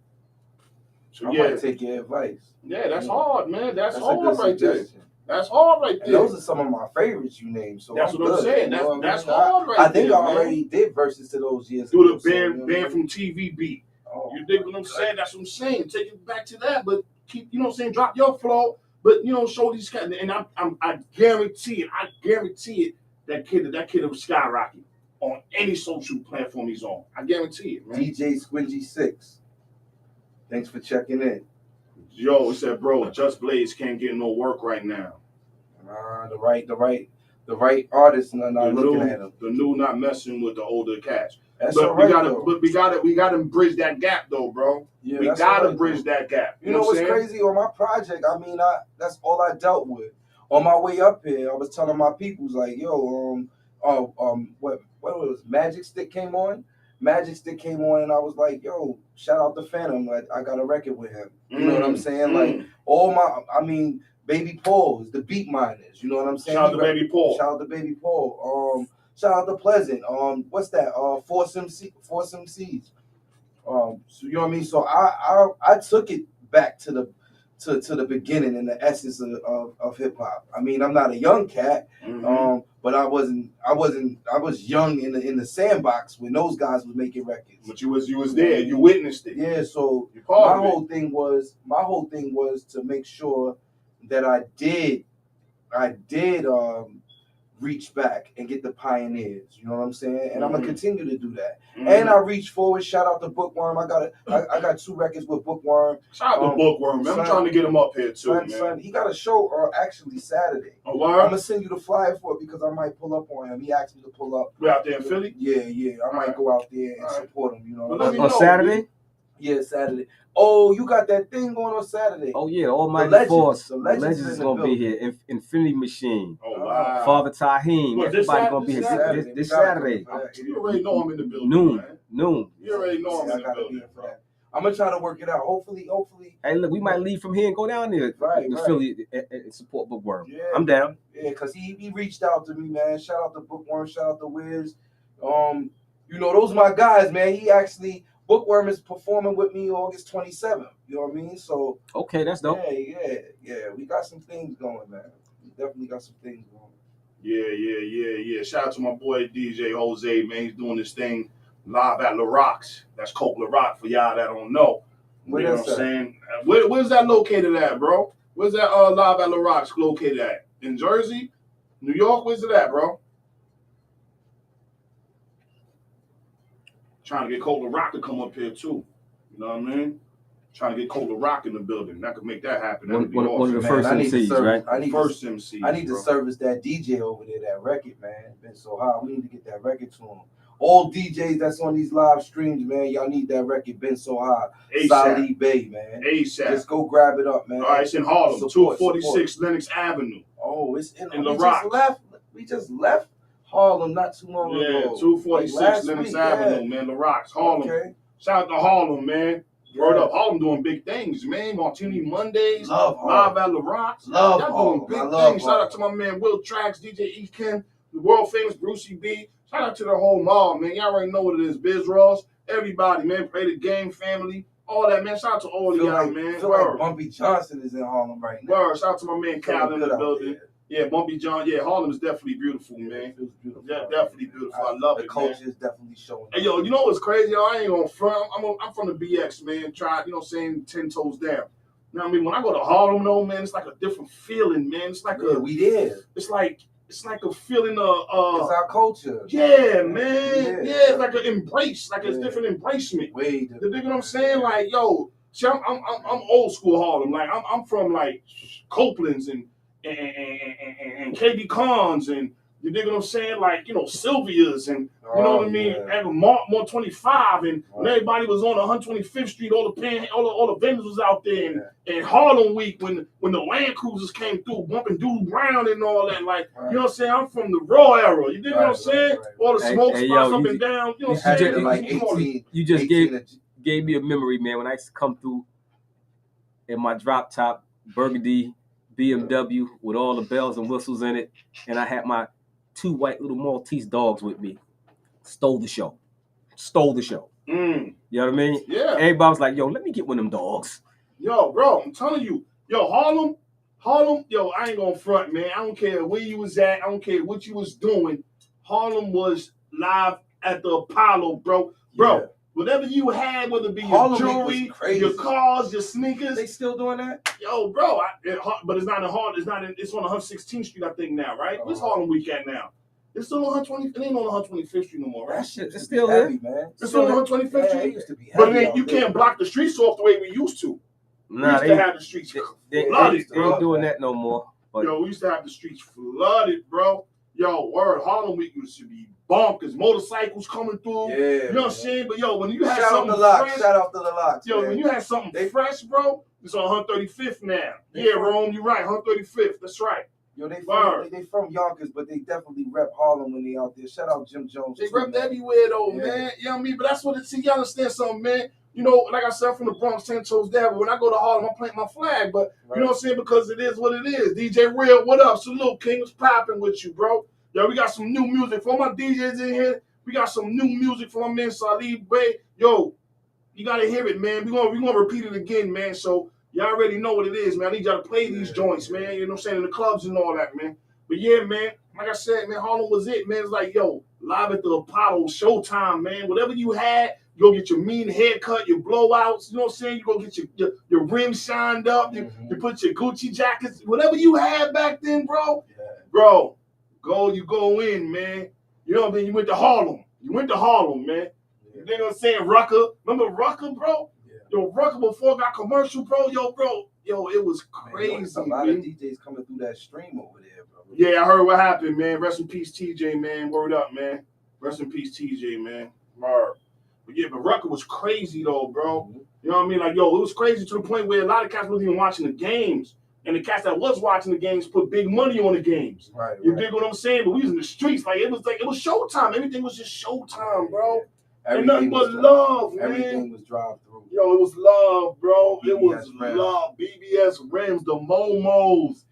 So I might take your advice. Yeah, that's hard, man. That's hard a good right there. suggestion. That's hard right there. And those are some of my favorites you named. So that's what I'm saying. That's I hard right there. I think I already did verses to those years. Do the band from TV beat. Oh, you dig what I'm saying? That's what I'm saying. Take it back to that, but keep, drop your flow, but show these guys. And I guarantee it. That kid will skyrocket on any social platform he's on. I guarantee it, man. DJ Squingy 6. Thanks for checking in. Yo, he said, bro, Just Blaze can't get no work right now. The the right artists and not looking at them. The new not messing with the older cats. That's But all right, we gotta bridge that gap though, bro. Yeah, we gotta bridge that gap. You know what's crazy on my project? I mean, that's all I dealt with. On my way up here, I was telling my peoples like, yo, what was Magic Stick came on? Magic Stick came on, and I was like, yo, shout out to Phantom. Like, I got a record with him. You know what I'm saying? Like, Baby Paul is the beat miners. You know what I'm saying? Shout out to Baby Paul. Shout out to Baby Paul. Shout out to Pleasant. What's that? Force MCs. So you know what I mean? So I took it back to the beginning and the essence of hip hop. I mean, I'm not a young cat, but I was young in the sandbox when those guys was making records. But you was there, you witnessed it. Yeah, so my whole thing was to make sure that I did reach back and get the pioneers. You know what I'm saying? And I'm gonna continue to do that. And I reach forward. Shout out to Bookworm. I got 2 records with Bookworm. Shout out to Bookworm, man. I'm trying to get him up here too, man. Son, he got a show actually Saturday. Oh, wow. I'm gonna send you the flyer for it because I might pull up on him. He asked me to pull up. We out there in Philly? Yeah. I might go out there and support him. You know. On Saturday? Yeah, Saturday. Oh, you got that thing going on Saturday. Oh, yeah, Almighty Force. The Legends is going to be here. Infinity Machine. Oh, wow. Father Tahim. Everybody going to be here this Saturday. You already know I'm in the building. Noon. You already know I'm in the building. I'm going to try to work it out. Hopefully. Hey, look, we might leave from here and go down there to Philly and support Bookworm. Yeah, I'm down. Yeah, because he reached out to me, man. Shout out to Bookworm. Shout out to Wiz. You know, those are my guys, man. He actually... Bookworm is performing with me August 27th. You know what I mean? So okay, that's dope. Yeah. We got some things going, man. We definitely got some things going. Yeah. Shout out to my boy DJ Jose, man. He's doing this thing live at La Rocks. That's Coke La Rock for y'all that don't know. You know what I'm saying? Where's that located at, bro? Where's that live at La Rocks located at? In Jersey? New York? Where's it at, bro? Trying to get Coke La Rock to come up here too. You know what I mean? Trying to get Coke La Rock in the building. That could make that happen. One of the first MCs, right? I need to service that DJ over there, that record, man. Been so hot. We need to get that record to him. All DJs that's on these live streams, man, y'all need that record. Been so hot. Solid Bay, man. ASAP. Let's go grab it up, man. All right, it's in Harlem, 246 Lenox Avenue. Oh, it's in La Rock. We just left Harlem not too long ago. Yeah, 246 Lenox Avenue, man. La Rocks, Harlem. Okay. Shout out to Harlem, man. Word up, Harlem doing big things, man. Martini Mondays, live at La Rocks. Y'all doing big things. Shout out to my man Will Trax, DJ E. Kim, the world famous Brucey B. Shout out to the whole mob, man. Y'all already know what it is. Biz Ross, everybody, man. Play the game, family, all that, man. Shout out to all of y'all, man. Feel like Bumpy Johnson is in Harlem right now. Word. Shout out to my man Cal in the building. Yeah, Bumpy John. Yeah, Harlem is definitely beautiful, man. It was beautiful. Yeah, definitely beautiful. I love it, man. The culture is definitely showing. Hey, yo, you know what's crazy? Yo, I ain't gonna front. I'm from the BX, man. Try, you know what I'm saying, 10 toes down. You know what I mean? When I go to Harlem, though, man, it's like a different feeling, man. It's like we did. It's like a feeling of it's our culture. Yeah, man. Yeah, it's like an embrace, like it's different embracement. Way you dig what I'm saying? Like, yo, see, I'm old school Harlem. Like, I'm from like Copeland's and KB Cons and you dig what I'm saying? Like, you know, Sylvia's and you know what I mean? And More 25 and when everybody was on 125th Street, all the vendors was out there and Harlem Week when the Land Cruisers came through, bumping Doodle Brown and all that. Like, you know what I'm saying? I'm from the raw era. You dig what I'm saying? All the smoke spots up and down. You know what I'm saying? Like 18, you just gave me a memory, man, when I used to come through in my drop top burgundy BMW with all the bells and whistles in it, and I had my 2 white little Maltese dogs with me. Stole the show. You know what I mean? Yeah. Everybody was like, yo, let me get one of them dogs. Yo, bro, I'm telling you. Yo, Harlem, yo, I ain't gonna front, man. I don't care where you was at. I don't care what you was doing. Harlem was live at the Apollo, bro. Bro, whatever you had, whether it be your jewelry, your cars, your sneakers. They still doing that? Yo, bro, but it's not in Harlem. It's on 116th Street, I think, now, right? Where's Harlem Week at now? It's still on 120. It ain't on 125th Street no more, right? That shit is still heavy, man. It's still on 125th Street. It used to be heavy, but you can't block the streets off the way we used to. Nah, we used to have the streets flooded. They ain't doing that no more. But yo, we used to have the streets flooded, bro. Yo, word, Harlem Week used to be bonkers. Motorcycles coming through. Yeah, you know what I'm saying? But yo, when you had shout out something the locks. fresh, Shout out to the locks. yo, man. when you had something fresh, bro, it's on 135th now. They from- Rome, you're right, 135th. That's right. Yo, they from Yonkers, but they definitely rep Harlem when they out there. Shout out Jim Jones. They too, rep man. everywhere though, Yeah. man. You know what I mean? But that's what it. See, you understand something, man. You know, like I said, I'm from the Bronx, 10 toes down. But when I go to Harlem, I plant my flag. But you know what I'm saying? Because it is what it is. DJ Real, what up? Salute, King. What's popping with you, bro? Yo, we got some new music for my DJs in here. We got some new music for my man Salih Bey. Yo, you gotta hear it, man. We gonna repeat it again, man. So y'all already know what it is, man. I need y'all to play these joints, man. You know what I'm saying? In the clubs and all that, man. But yeah, man, like I said, man, Harlem was it, man. It's like, yo, live at the Apollo, showtime, man. Whatever you had, you go get your mean haircut, your blowouts, you know what I'm saying? You go get your rims shined up, you put your Gucci jackets, whatever you had back then, bro. Yeah. Bro, you go in, man. You know what I mean? You went to Harlem. Man. You know what I'm saying? Rucker. Remember Rucker, bro? Yeah. Yo, Rucker before it got commercial, bro. Yo, it was crazy. Man, a lot of DJs coming through that stream over there, bro. Yeah, I heard what happened, man. Rest in peace, TJ, man. Word up, man. Rest in peace, TJ, man. But yeah, but Rucker was crazy, though, bro. Mm-hmm. You know what I mean? Like, yo, it was crazy to the point where a lot of cats wasn't even watching the games. And the cats that was watching the games put big money on the games. Right. You dig what I'm saying? But we was in the streets. Like, it was showtime. Everything was just showtime, bro. And nothing but love, man. Everything was drive through. Yo, it was love, bro. It was rims. love. BBS rims, the Momos.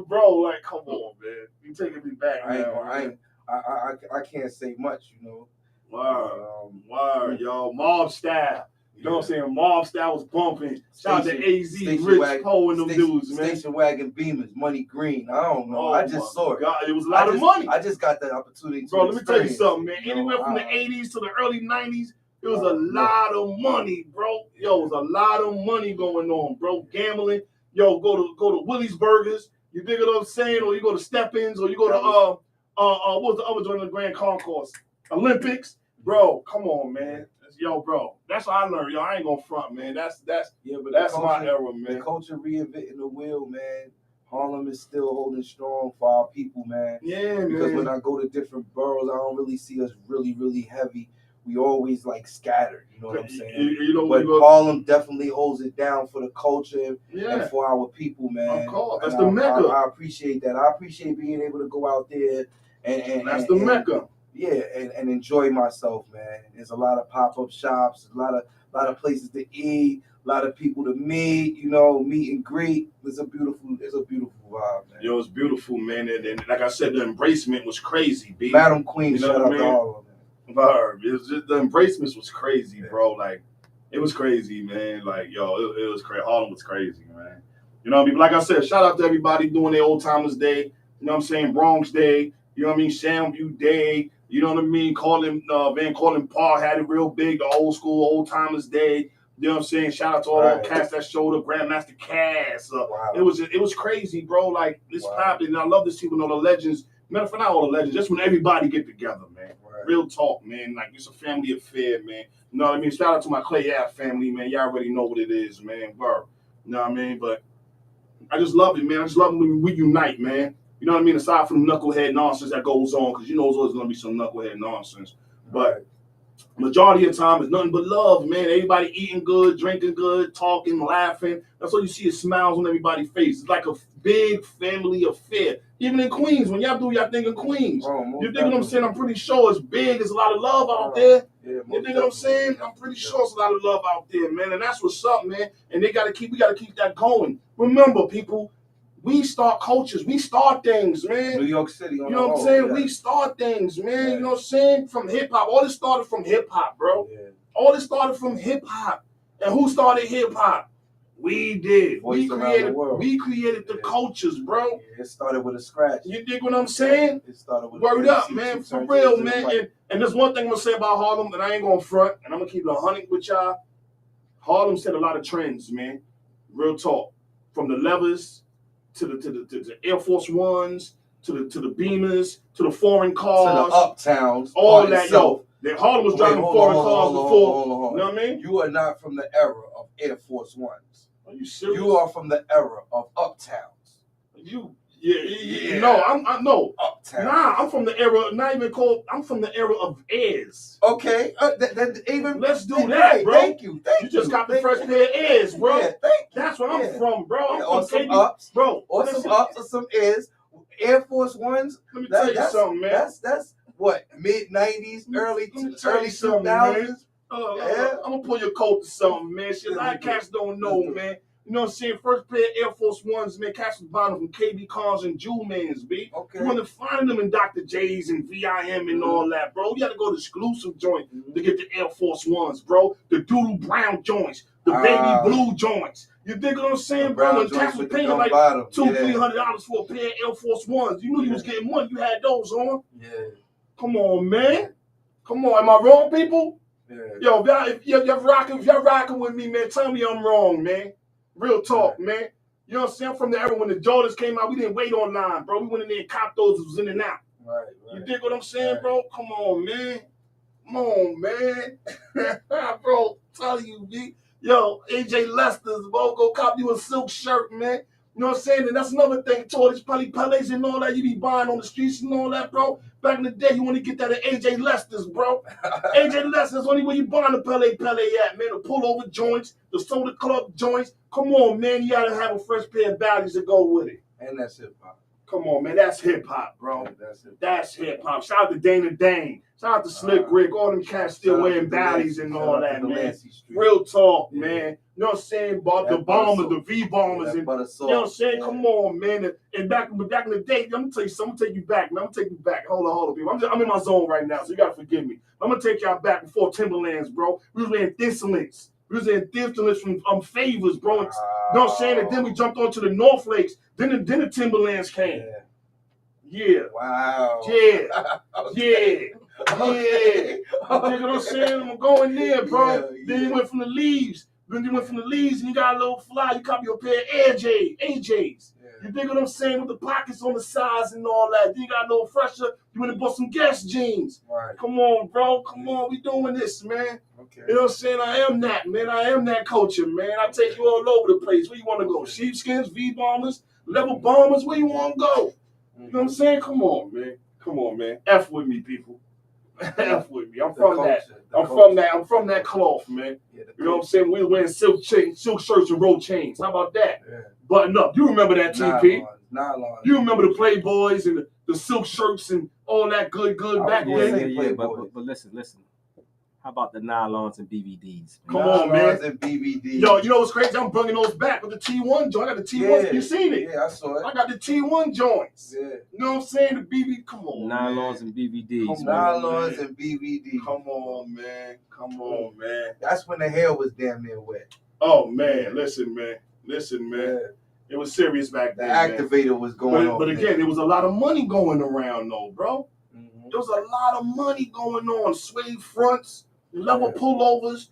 Bro, like, come on, man. You taking me back now. I can't say much, you know. Word, yo. Mob style. You know what I'm saying? Mob style was bumping. Shout out to AZ, Rich Poe and them dudes, man. Station wagon Beamers, Money Green. I don't know. I just saw it. God, it was a lot of money. I just got the opportunity. Bro, let me tell you something, man. Anywhere from the 80s to the early 90s, it was a lot of money, bro. Yo, it was a lot of money going on, bro. Gambling. Yo, go to Willie's Burgers. You dig what I'm saying? Or you go to Step-Ins, or you go to what was the other joint in the Grand Concourse? Olympics. Bro, come on, man. Yo, bro, that's what I learned. Yo, I ain't gonna front, man. That's my era, man. The culture reinventing the wheel, man. Harlem is still holding strong for our people, man. Yeah, because man. when I go to different boroughs, I don't really see us really, really heavy. We always like scattered, you know what I'm saying? You know, but Harlem definitely holds it down for the culture and for our people, man. Of course, that's and the Mecca. I appreciate that. I appreciate being able to go out there and that's the Mecca. Yeah, and enjoy myself, man. There's a lot of pop-up shops, a lot of places to eat, a lot of people to meet, you know, meet and greet. It's a beautiful vibe, man. Yo, it's beautiful, man. And like I said, the embracement was crazy, B. Madam Queen, you know shout out to Harlem, man. It was just, the embracement was crazy, bro. Like, it was crazy, man. Like, yo, it was crazy. Harlem was crazy, man. You know what I mean? Like I said, shout out to everybody doing their Old Timers Day. You know what I'm saying? Bronx Day. You know what I mean? Soundview Day. You know what I mean? Van Cortlandt Park had it real big. The old school Old Timers Day. You know what I'm saying? Shout out to all the cats that showed up. Grandmaster Cass. It was crazy, bro. Like, it's popping. And I love to see when all the legends. Matter of fact, not all the legends. Just when everybody get together, man. Real talk, man. Like, it's a family affair, man. You know what I mean? Shout out to my Clay Ave family, man. Y'all already know what it is, man. Bro. You know what I mean? But I just love it, man. I just love it when we unite, man. You know what I mean? Aside from the knucklehead nonsense that goes on, because you know there's always going to be some knucklehead nonsense. But majority of the time, it's nothing but love, man. Everybody eating good, drinking good, talking, laughing. That's all you see is smiles on everybody's face. It's like a big family affair. Even in Queens, when y'all do y'all thing in Queens, you dig what I'm saying? I'm pretty sure it's big. There's a lot of love out there. You dig what I'm saying? I'm pretty sure it's a lot of love out there, man. And that's what's up, man. And we got to keep that going. Remember, people, we start cultures. We start things, man. New York City. You know what I'm saying? We start things, man. You know what I'm saying? From hip-hop. All this started from hip-hop, bro. Yeah. All this started from hip-hop. And who started hip-hop? We did. We created the cultures, bro. Yeah, it started with a scratch. You dig what I'm saying? It started with Word up, man. For real, man. And there's one thing I'm going to say about Harlem that I ain't going to front, and I'm going to keep it 100 with y'all. Harlem set a lot of trends, man. Real talk. From the levers to the Air Force Ones, to the Beamers, to the foreign cars. To the uptowns. All that, yo. Harlem was driving foreign cars before. You know what I mean? You are not from the era of Air Force Ones. Are you serious? You are from the era of uptowns. Yeah. No, no. Uptown. Nah, I'm from the era. Not even called. I'm from the era of Airs. Okay. Even let's do that, bro. Thank you. You just got the first pair of Airs, bro. Yeah, thank you. That's where I'm from, bro. I'm or from some KB, ups, bro. or some ups, or some Airs. Air Force Ones. Let me tell you something, man. That's what mid-90s, early 2000s. Man. I'm gonna pull your coat to something, man. Shit, a lot of cats don't know, man. You know what I'm saying? First pair of Air Force Ones, man. Cats was buying them from KB Cons and Jewel Mans, B. Okay. You wasn't finding them in Dr. J's and VIM and all that, bro. You had to go to exclusive joint to get the Air Force Ones, bro. The doodle brown joints, the baby blue joints. You dig what I'm saying, bro? When cats was paying like $200-$300 for a pair of Air Force Ones, you knew you was getting money. You had those on. Yeah. Come on, man. Come on. Am I wrong, people? Yeah. Yo, if you're rocking with me, man, tell me I'm wrong, man. Real talk, man. You know what I'm saying? I'm from the era when the Jordans came out, we didn't wait online, bro. We went in there and copped those. It was in and out. Right. You dig what I'm saying, bro? Come on, man. Come on, man. Bro, tell you, B. Yo, AJ Lester's, bro, go cop you a silk shirt, man. You know what I'm saying? And that's another thing, too. All these Pelés and all that you be buying on the streets and all that, bro. Back in the day, you want to get that at AJ Lester's, bro. AJ Lester's only where you buying the Pele at, man. The pullover joints, the soda club joints. Come on, man. You got to have a fresh pair of values to go with it. And that's hip-hop. Come on, man. That's hip-hop, bro. That's hip-hop. Shout out to Dana Dane. Shout out to Slick Rick. All them cats still wearing baddies and all that, man. Real talk, man. You know what I'm saying? The bombers, the V-bombers. And, you know what I'm saying? Come on, man. And back in the day, I'm going to tell you something. I'm going to take you back, man. I'm going to take you back. Hold on, people. I'm in my zone right now, so you got to forgive me. I'm going to take y'all back before Timberlands, bro. We was wearing Thistlets. We was wearing Thistlets from Favors, bro. You know what I'm saying? And then we jumped onto the North Lakes. Then the Timberlands came. Yeah. Wow. Yeah. Yeah. You know what I'm saying? I'm going there, bro. Then you went from the leaves. Then you went from the leaves and you got a little fly. You copy your pair of AJs. You dig what I'm saying? With the pockets on the sides and all that. Then you got a little fresher. You went and bought some Guess jeans. Right. Come on, bro. Come on. We doing this, man. Okay. You know what I'm saying? I am that, man. I am that culture, man. I take you all over the place. Where you want to go? Sheepskins, V-bombers, level bombers. Where you want to go? You know what I'm saying? Come on, man. Come on, man. F with me, people. F with me. I'm from that cloth, man. Yeah, you know what I'm saying? We wearing silk shirts and roll chains. How about that? Yeah. Button up. You remember that, TP? Nylon. You remember the Playboys and the silk shirts and all that good back then? Yeah. But listen. How about the nylons and BVDs? Come on, man. And BVDs. Yo, you know what's crazy? I'm bringing those back with the T1 joint. I got the T1s. You seen it? Yeah, I saw it. I got the T1 joints. Yeah. You know what I'm saying? The BV. Come on, nylons and BVDs. Nylons and BVDs. Come on, man. Come on, man. That's when the hair was damn near wet. Oh, man. Listen, man. Yeah. It was serious back then. The activator was going on. But again, there was a lot of money going around, though, bro. Mm-hmm. There was a lot of money going on. Suede fronts. Level pullovers,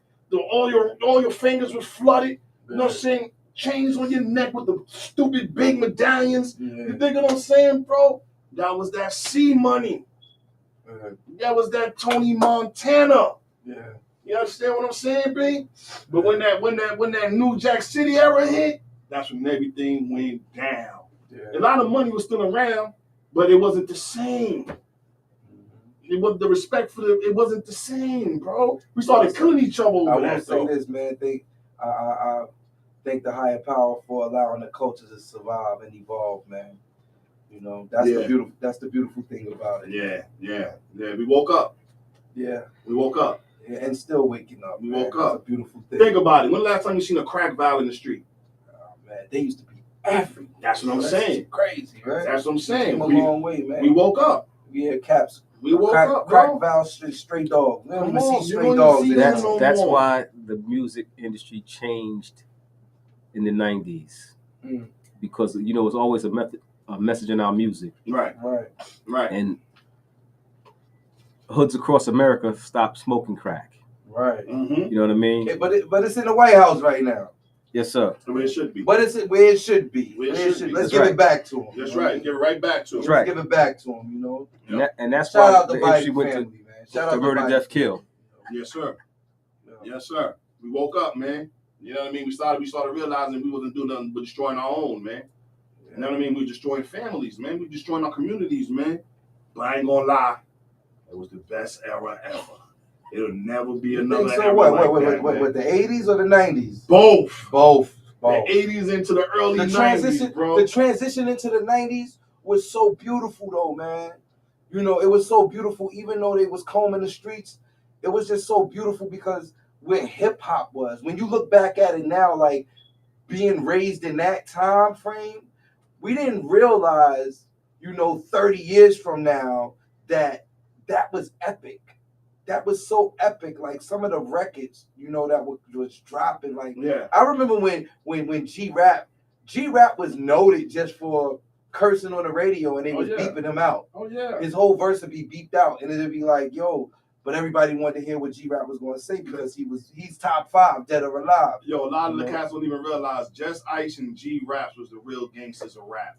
all your fingers were flooded. You know what I'm saying? Chains on your neck with the stupid big medallions. Yeah. You dig what I'm saying, bro? That was that C money. That was that Tony Montana. Yeah. You understand what I'm saying, B? But when that New Jack City era hit, that's when everything went down. Yeah. A lot of money was still around, but it wasn't the same. It was the respect for it wasn't the same, bro. We started killing each other over that. I will say this, man. I thank the higher power for allowing the culture to survive and evolve, man. You know, that's the beautiful thing about it. Yeah. We woke up. Yeah. We woke up. Yeah, and still waking up. We woke up. That's a beautiful thing. Think about it. When the last time you seen a crack vial in the street? Oh man, they used to be everywhere. That's what I'm saying. Crazy, right? That's what I'm saying. Came a long way, man. We woke up. We had caps. We woke up, crack valve, stray dog. We don't even see stray dogs. That's why the music industry changed in the 90s. Because, you know, it's always a message in our music. Right. And hoods across America stopped smoking crack. Right. Mm-hmm. You know what I mean? Yeah, but it's in the White House right now. Yes, sir. The way it should be. But it's where it should be. Let's give it back to him. That's right. Give it right back to him. Let's give it back to him, you know. Yep. And that's Shout why out the industry went to murder, death, kill. Yes, sir. Yes, sir. We woke up, man. You know what I mean? We started realizing we wasn't doing nothing but destroying our own, man. You know what I mean? We're destroying families, man. We're destroying our communities, man. But I ain't gonna lie, it was the best era ever. It'll never be another so era what, like what, that, what, man. what, the 80s or the 90s? Both. The Both. 80s into the early 90s, bro. The transition into the 90s was so beautiful, though, man. You know, it was so beautiful, even though they was combing the streets. It was just so beautiful because where hip-hop was. When you look back at it now, like, being raised in that time frame, we didn't realize, 30 years from now, that was epic. That was so epic. Like some of the records, that was dropping. Like, yeah. I remember when G-Rap was noted just for cursing on the radio, and they was beeping him out. Oh yeah. His whole verse would be beeped out, and it'd be like, yo. But everybody wanted to hear what G-Rap was going to say because he's top 5, dead or alive. Yo, a lot of the cats don't even realize Just Ice and G-Raps was the real gangsters of rap.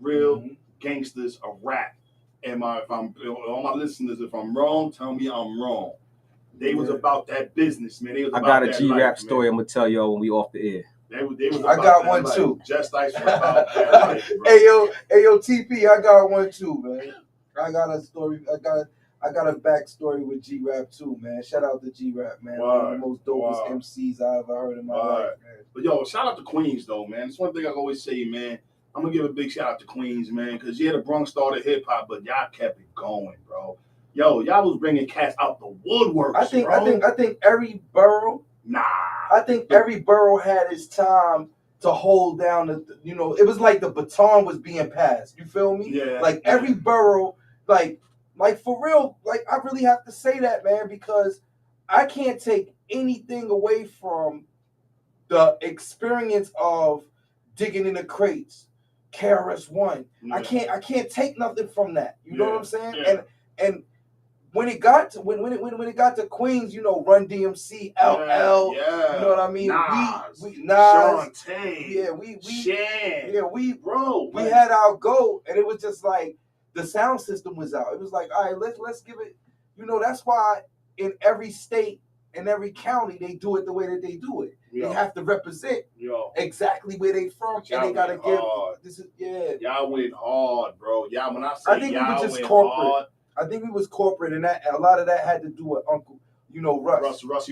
Real gangsters of rap. All my listeners, if I'm wrong, tell me I'm wrong. They was about that business, man. They was I got a G-Rap story I'm going to tell y'all when we off the air. They was I got one life. Too. Just Ice was about that life, bro. Hey yo, TP, I got one too, man. I got a story. I got a backstory with G-Rap too, man. Shout out to G-Rap, man. One of the most dopest MCs I ever heard in my life, man. But yo, shout out to Queens though, man. It's one thing I always say, man. I'm gonna give a big shout out to Queens, man, because the Bronx started hip hop, but y'all kept it going, bro. Yo, y'all was bringing cats out the woodworks. I think every borough. Nah. I think every borough had its time to hold down it was like the baton was being passed. You feel me? Yeah. Like every borough, like for real, like I really have to say that, man, because I can't take anything away from the experience of digging in the crates, KRS-One. Yeah. I can't take nothing from that. You know what I'm saying? Yeah. And when it got to when it got to Queens, Run DMC, LL, yeah. You know what I mean? Nas, we Shantae, we had our go, and it was just like the sound system was out. It was like, all right, let's give it. That's why in every state, in every county, they do it the way that they do it. Yo. They have to represent exactly where they from, and they gotta give. Hard. This is Y'all went hard, bro. Y'all, when I say I think y'all we were just went corporate. hard. I think we was corporate, and that a lot of that had to do with Uncle, Russ. Russ.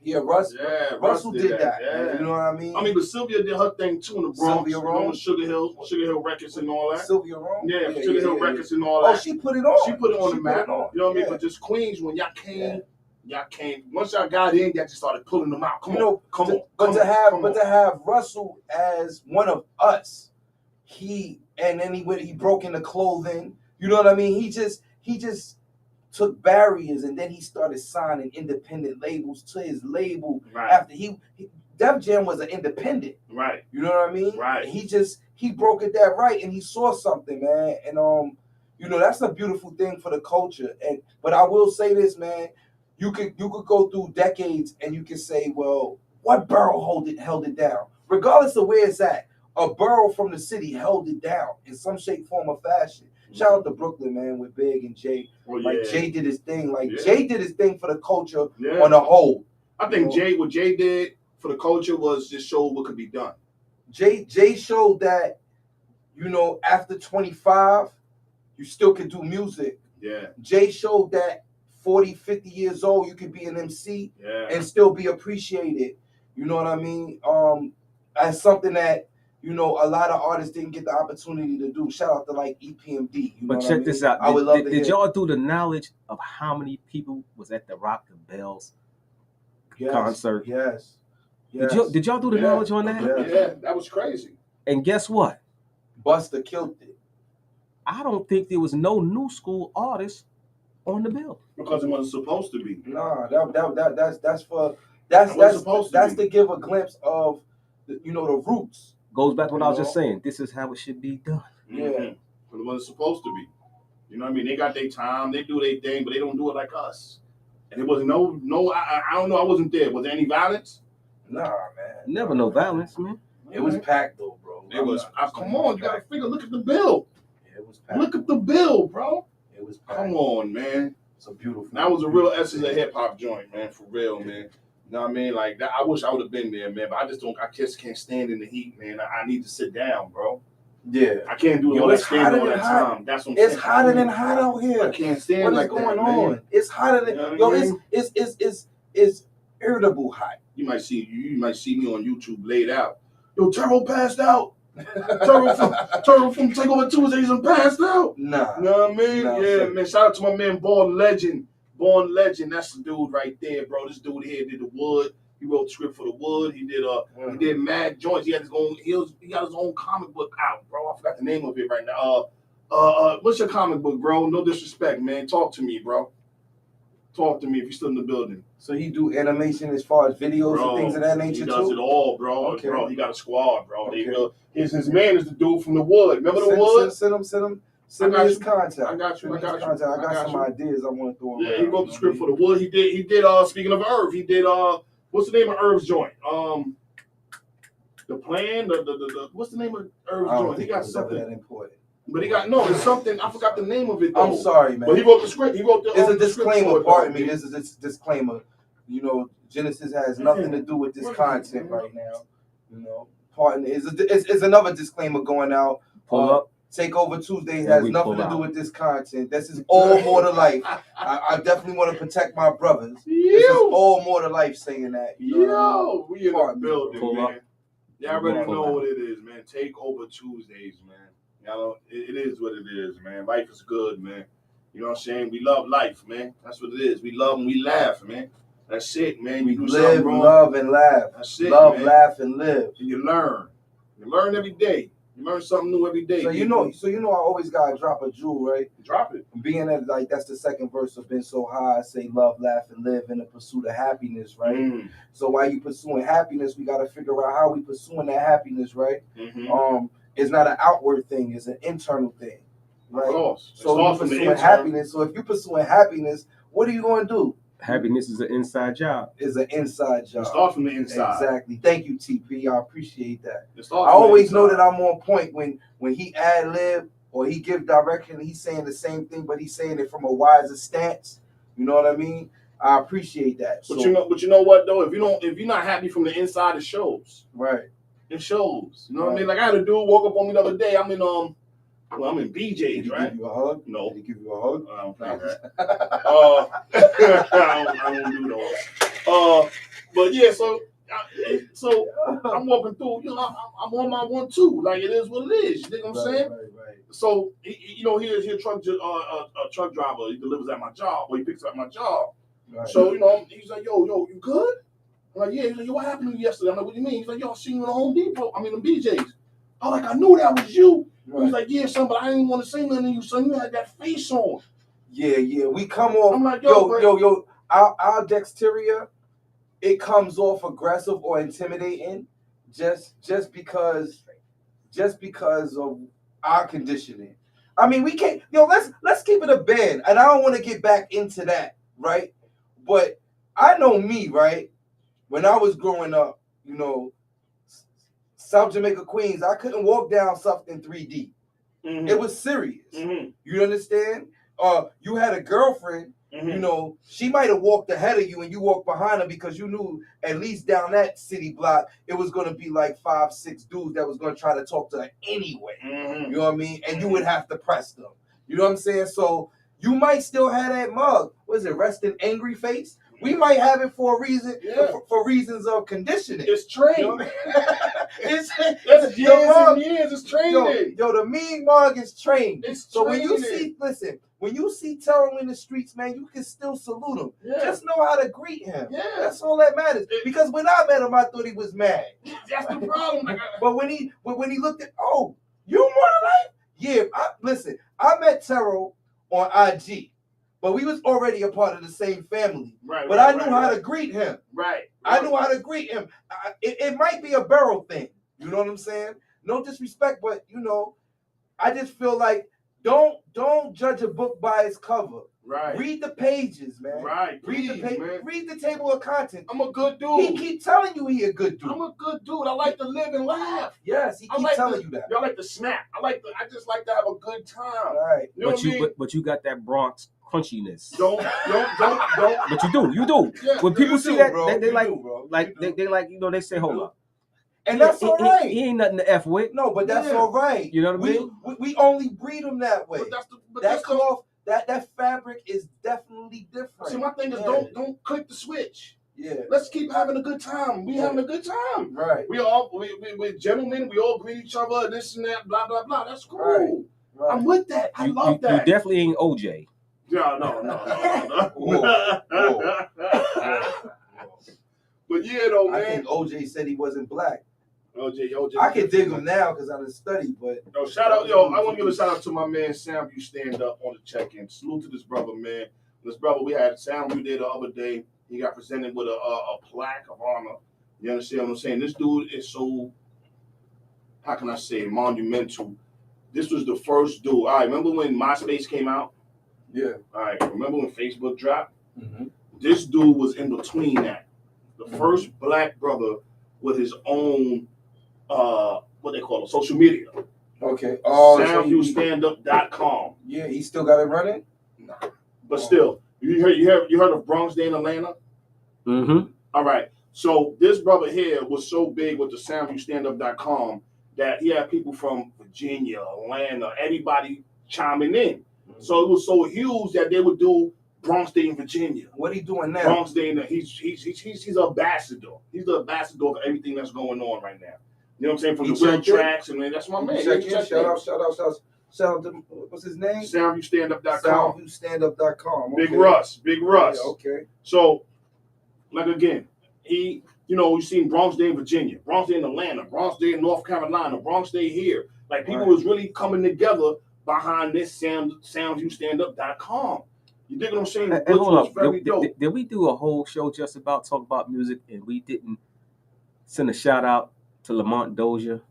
Yeah, Russ. Yeah, Russell did that. Yeah. You know what I mean? I mean, but Sylvia did her thing too in the Bronx. Sylvia Rome. Sugar Hill Records and all that. Sylvia Rome. Yeah, Sugar Hill Records and all that. Oh, she put it on. She put it on the map. You know what I mean? But just Queens, when y'all came. Once y'all got in, y'all just started pulling them out. Come on. But to have Russell as one of us, he broke into clothing. You know what I mean? He just took barriers, and then he started signing independent labels to his label. Right. After Def Jam was an independent. Right. You know what I mean? Right. He broke it that right, and he saw something, man. And that's a beautiful thing for the culture. But I will say this, man. You could go through decades, and you can say, well, what borough held it down? Regardless of where it's at, a borough from the city held it down in some shape, form, or fashion. Shout out to Brooklyn, man, with Big and Jay. Jay did his thing. Jay did his thing for the culture on the whole. I think what Jay did for the culture was just show what could be done. Jay showed that, after 25, you still can do music. Yeah. Jay showed that 40, 50 years old, you could be an MC and still be appreciated. You know what I mean? As something that, a lot of artists didn't get the opportunity to do. Shout out to EPMD. But check this out. I would love to hear. Did y'all do the knowledge of how many people was at the Rock the Bells concert? Yes. Did y'all do the knowledge on that? Yeah, that was crazy. And guess what? Busta killed it. I don't think there was no new school artists on the bill because it wasn't supposed to be. Nah, that's to give a glimpse of the roots. Goes back to what I was just saying. This is how it should be done. Yeah, but it wasn't supposed to be. You know what I mean? They got their time, they do their thing, but they don't do it like us. And it was no. I don't know. I wasn't there. Was there any violence? Nah, man. Never no violence, man. It was packed though, bro. It was. Come on, you gotta figure. Look at the bill. Yeah, it was packed. Look at the bill, bro. It was packed. Come on, man. It's a beautiful. That was a real essence of hip hop joint, man. For real, man. You know what I mean? That. I wish I would have been there, man. But I just can't stand in the heat, man. I need to sit down, bro. Yeah. I can't do all that standing all that time. That's what I'm saying. It's hotter than hot out here. I can't stand What is like going that, on? man. It's hotter than it's irritable hot. You might see me on YouTube laid out. Yo, Turbo passed out. Turbo from Takeover Tuesdays and passed out. Nah. You know what I mean? Nah, yeah, sir. man. Shout out to my man Born Legend. That's the dude right there, bro. This dude here did the Wood. He wrote the script for the Wood. He did Mad Joints. He got his own comic book out, bro. I forgot the name of it right now. What's your comic book, bro? No disrespect, man. Talk to me, bro. Talk to me if you're still in the building. So he do animation as far as videos and things of that nature He does too? it all, bro. Okay. Bro, he got a squad, bro. Okay. His man is the dude from the Wood. Remember the Wood? Send me his contact. I got you. I got some ideas I want to throw around. Yeah, he wrote the script for the Wood. He did speaking of Irv, he did what's the name of Irv's joint? The Plan, the what's the name of Irv's joint? He got something that important. But he got it's something. I forgot the name of it. Though. I'm sorry, man. But he wrote the script. It's a disclaimer. Pardon me. This is a disclaimer. You know, Genesis has nothing to do with this content right now. You know, pardon. It's another disclaimer going out. Pull up. Takeover Tuesdays has nothing to do with this content. This is all more to life. I definitely want to protect my brothers. This is all more to life saying that. You know we in the building, pull man. Up. Y'all already know what it is, man. Takeover Tuesdays, man. Y'all, it is what it is, man. Life is good, man. You know what I'm saying? We love life, man. That's what it is. We love and we laugh, man. That's it, man. We live, love, and laugh. That's it, love, man. laugh, and live. And you learn. You learn every day. You learn something new every day. So you know, I always gotta drop a jewel, right? Drop it. Being that that's the second verse of Been So High, I say love, laugh, and live in the pursuit of happiness, right? So while you pursuing happiness, we gotta figure out how we pursuing that happiness, right? It's not an outward thing; it's an internal thing, right? Of course. So you're pursuing happiness. So if you're pursuing happiness, what are you going to do? Happiness is an inside job. It's an inside job. It starts from the inside. Exactly. Thank you, TP. I appreciate that. I always know that I'm on point when he ad-lib or he give direction. He's saying the same thing, but he's saying it from a wiser stance. You know what I mean? I appreciate that. But you know what though? If you're not happy from the inside, it shows. Right. It shows. You know what I mean? Like I had a dude walk up on me the other day. I'm in BJ's, Did he right? give you a hug? No. Did he give you a hug? I don't think that. I don't do those. But yeah, so I'm walking through. You know, I'm on my 1-2. Like it is what it is. You know what I'm saying? Right. So he's a truck driver. He delivers at my job, or he picks up at my job. Right. So he's like, yo, you good? I'm like, yeah. He's like, yo, what happened to you yesterday? I'm like, what do you mean? He's like, yo, I seen you in the Home Depot. I mean, in BJ's. I'm like, I knew that was you. Right. He's like, yeah, son, but I didn't want to say nothing to you, son. You had that face on. Yeah. We come off. I'm like, yo. Our exterior, it comes off aggressive or intimidating, just because of our conditioning. I mean, we can't. Let's keep it a band, and I don't want to get back into that, right? But I know me, right? When I was growing up, South Jamaica, Queens, I couldn't walk down something 3D. Mm-hmm. It was serious. Mm-hmm. You understand? You had a girlfriend, mm-hmm. She might have walked ahead of you and you walked behind her because you knew at least down that city block, it was going to be like 5-6 dudes that was going to try to talk to her anyway. Mm-hmm. You know what I mean? And you would have to press them. You know what I'm saying? So you might still have that mug. What is it? Rest in angry face? We might have it for a reason, for reasons of conditioning. It's trained. It's years and years. It's training. Yo, the mean mug is trained. So when you see Terrell in the streets, man, you can still salute him. Yeah. Just know how to greet him. Yeah. That's all that matters. Because when I met him, I thought he was mad. That's the problem. But when he looked at, oh, you more than life? Yeah. I met Terrell on IG. But we was already a part of the same family. Right. But I knew how to greet him. Right. I knew how to greet him. It might be a barrel thing. You know what I'm saying? No disrespect, but I just feel like don't judge a book by its cover. Right. Read the pages, man. Right. Read the table of contents. I'm a good dude. He keep telling you he a good dude. I'm a good dude. I like to live and laugh. Yes, he keep telling you that. Y'all like to snap. I just like to have a good time. Right. But you got that Bronx crunchiness. Don't. But you do. Yeah, When people see that, bro. they like, they say, hold up. And that's all right. He ain't nothing to F with. No, but that's all right. You know what I mean? We only breed them that way. But that cloth, that fabric is definitely different. See, my thing is don't click the switch. Yeah. Let's keep having a good time. We having a good time. Right. We're gentlemen. We all greet each other. This and that. Blah blah blah. That's cool. Right. I'm with that. I love that. You definitely ain't OJ. No. Whoa. But yeah, though, man. I think OJ said he wasn't black. OJ. I can dig him now because I done studied, but Shout out, I want to give a shout out to my man Sam. You stand up on the check-in. Salute to this brother, man. This brother, we had Sam. You there the other day. He got presented with a plaque of honor. You understand what I'm saying? This dude is so, how can I say, monumental. This was the first dude. All right, remember when MySpace came out? Yeah. All right, remember when Facebook dropped? Mm-hmm. This dude was in between that. The first black brother with his own, what they call it, social media. Okay. SoundViewStandup.com. Yeah, he still got it running? Nah. But still, you heard of Bronx Day in Atlanta? Mm-hmm. All right. So this brother here was so big with the SoundViewStandup.com that he had people from Virginia, Atlanta, everybody chiming in. Mm-hmm. So it was so huge that they would do Bronx Day in Virginia. What he doing now? Bronx Day in he's an ambassador. He's the ambassador of everything that's going on right now. You know what I'm saying? From the wheel tracks, and that's my man. Shout out to, what's his name? SoundViewStandup.com. SoundViewStandup.com. Okay. Big Russ. Yeah, okay. So, like again, you've seen Bronx Day in Virginia, Bronx Day in Atlanta, Bronx Day in North Carolina, Bronx Day here. Like people was really coming together behind this SoundViewStandup.com. You dig what I'm saying? Hey, hold up. Did we do a whole show just about talk about music and we didn't send a shout out to Lamont Dozier?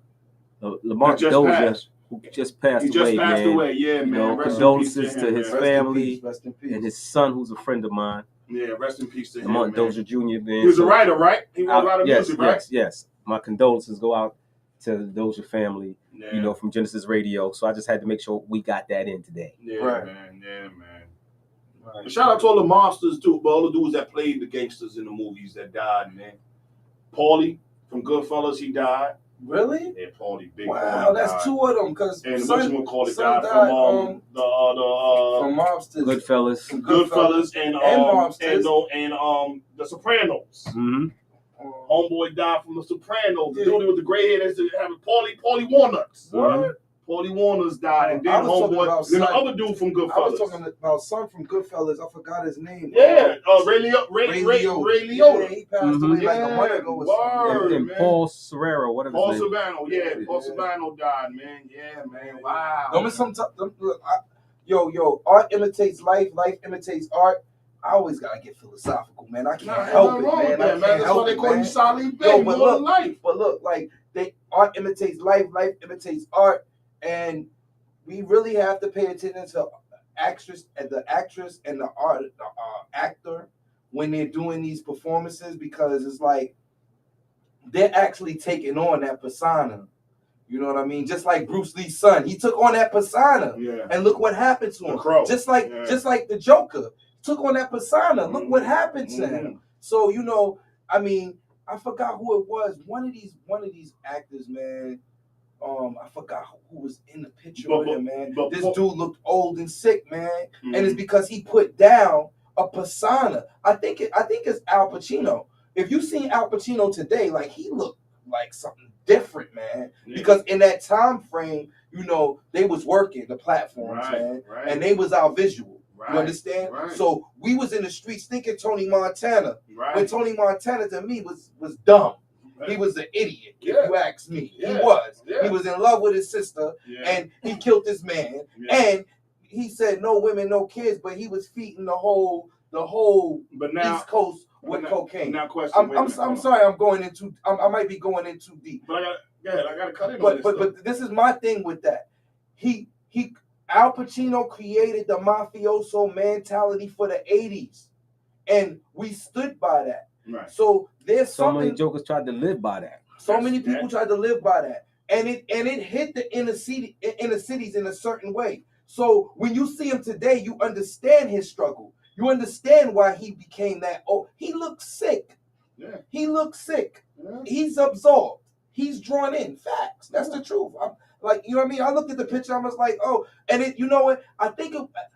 Lamont Dozier, who just passed away. He just passed away, yeah, man. Condolences to his family and his son, who's a friend of mine. Yeah, rest in peace to him. Lamont Dozier Jr. Man. He was a writer, right? He wrote a lot of music, right? Yes. My condolences go out to the Dozier family, from Gynesis Radio. So I just had to make sure we got that in today. Yeah, man. Right. Shout out to all the monsters too, but all the dudes that played the gangsters in the movies that died, man. Paulie from Goodfellas, he died. Really? Yeah, Paulie, big. Wow, Paulie that's died. two of them. Because and what's you call it died from Mobsters, Goodfellas, and Mobsters, and the Sopranos. Mm-hmm. Homeboy died from the Sopranos. The dude with the gray hair that's having Paulie Walnuts. What? Paulie Warner's died, and then homeboy, then the other dude from Goodfellas. I was talking about son from Goodfellas. I forgot his name. Yeah, Ray Liotta. Yeah, he passed away like a month ago. And Paul Serrero, whatever. Paul Serrano, Paul Serrano died, man. Yeah, man. Wow. Art imitates life. Life imitates art. I always gotta get philosophical, man. I can't help it, man. That's why they call you Solid Bay. But look, like art imitates life. Life imitates art. And we really have to pay attention to the actress and the actor when they're doing these performances, because it's like they're actually taking on that persona. You know what I mean? Just like Bruce Lee's son, he took on that persona, and look what happened to him. Just like the Joker took on that persona. Look what happened to him. So I forgot who it was. One of these actors, man. I forgot who was in the picture with him, man. This dude looked old and sick, man, and it's because he put down a persona. I think it's Al Pacino. If you seen Al Pacino today, like he looked like something different, man. Yeah. Because in that time frame, they was working the platforms, man, and they was our visual. You understand? So we was in the streets thinking Tony Montana. When Tony Montana to me was dumb. He was an idiot, if you ask me. He was. He was in love with his sister, and he killed this man. And he said no women, no kids, but he was feeding the whole East Coast with cocaine. Now, question. I'm sorry, I'm going into. I might be going in too deep. But I gotta cut in. But this is my thing with that. Al Pacino created the mafioso mentality for the 80s, and we stood by that. Right. So there's so many jokers tried to live by that. So many people tried to live by that, and it hit the inner cities in a certain way. So when you see him today, you understand his struggle. You understand why he became that. Oh, he looks sick. Yeah. He looks sick. Yeah. He's absorbed. he's drawn in. Facts. That's the truth. I'm, like, you know what I mean? I looked at the picture, I was like, oh, and it, you know what? I think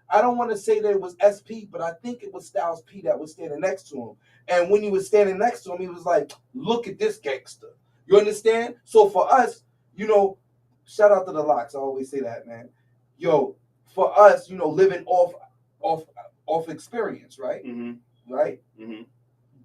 I don't want to say that it was SP, but I think it was Styles P that was standing next to him. And when he was standing next to him, he was like, look at this gangster. You understand? So for us, you know, shout out to the Locks. I always say that, man. Yo, for us, you know, living off experience, right? Mm-hmm. Right? Mm-hmm.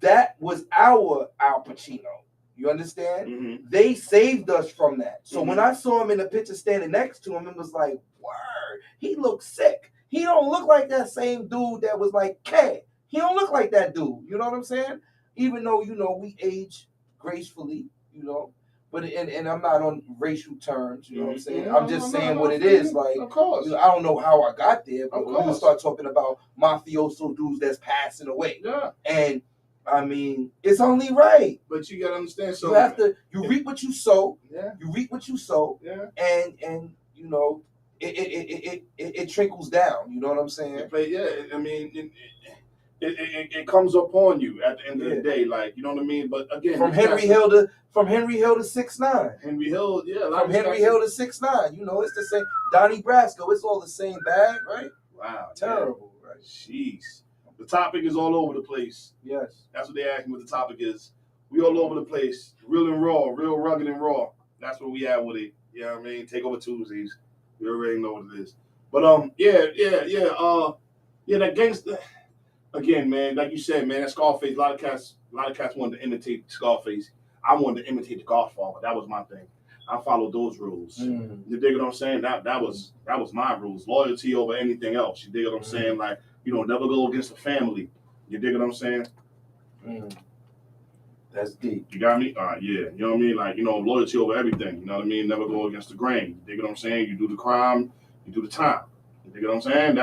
That was our Al Pacino. You understand? Mm-hmm. They saved us from that. So Mm-hmm. when I saw him in the picture standing next to him, it was like, word, he looks sick. He don't look like that same dude that was like K. He don't look like that dude. You know what I'm saying? Even though, you know, we age gracefully, you know, but and I'm not on racial terms, you know what I'm saying? Yeah, I'm just saying what it is. Like, of course. You know, I don't know how I got there, but Of we're gonna course. start talking about mafioso dudes that's passing away. Yeah. And I mean, it's only right. But you gotta understand You have to. You reap what you sow. Yeah. You reap what you sow. Yeah. And you know, it trickles down. You know what I'm saying? Yeah. I mean, it comes upon you at the end of the day, like, you know what I mean. But again, from Henry Hill to 6ix9ine. Henry Hill, yeah. From Henry Hill to 6ix9ine. You know, it's the same. Donnie Brasco. It's all the same bag, right? Wow. Terrible, right? Jeez. The topic is all over the place. Yes. That's what they asked me what the topic is. We all over the place. Real and raw. Real rugged and raw. That's where we at with it. You know what I mean? Take over Tuesdays. You already know what it is. But that gangster. Again, man, like you said, man, that Scarface, a lot of cats wanted to imitate Scarface. I wanted to imitate the Godfather. That was my thing. I followed those rules. You dig what I'm saying? That was my rules. Loyalty over anything else. You dig what I'm saying? Like, you know, never go against the family. You dig what I'm saying? That's deep. You got me? Yeah. You know what I mean? Like, you know, loyalty over everything. You know what I mean? Never go against the grain. You dig what I'm saying? You do the crime, you do the time. You dig what I'm saying?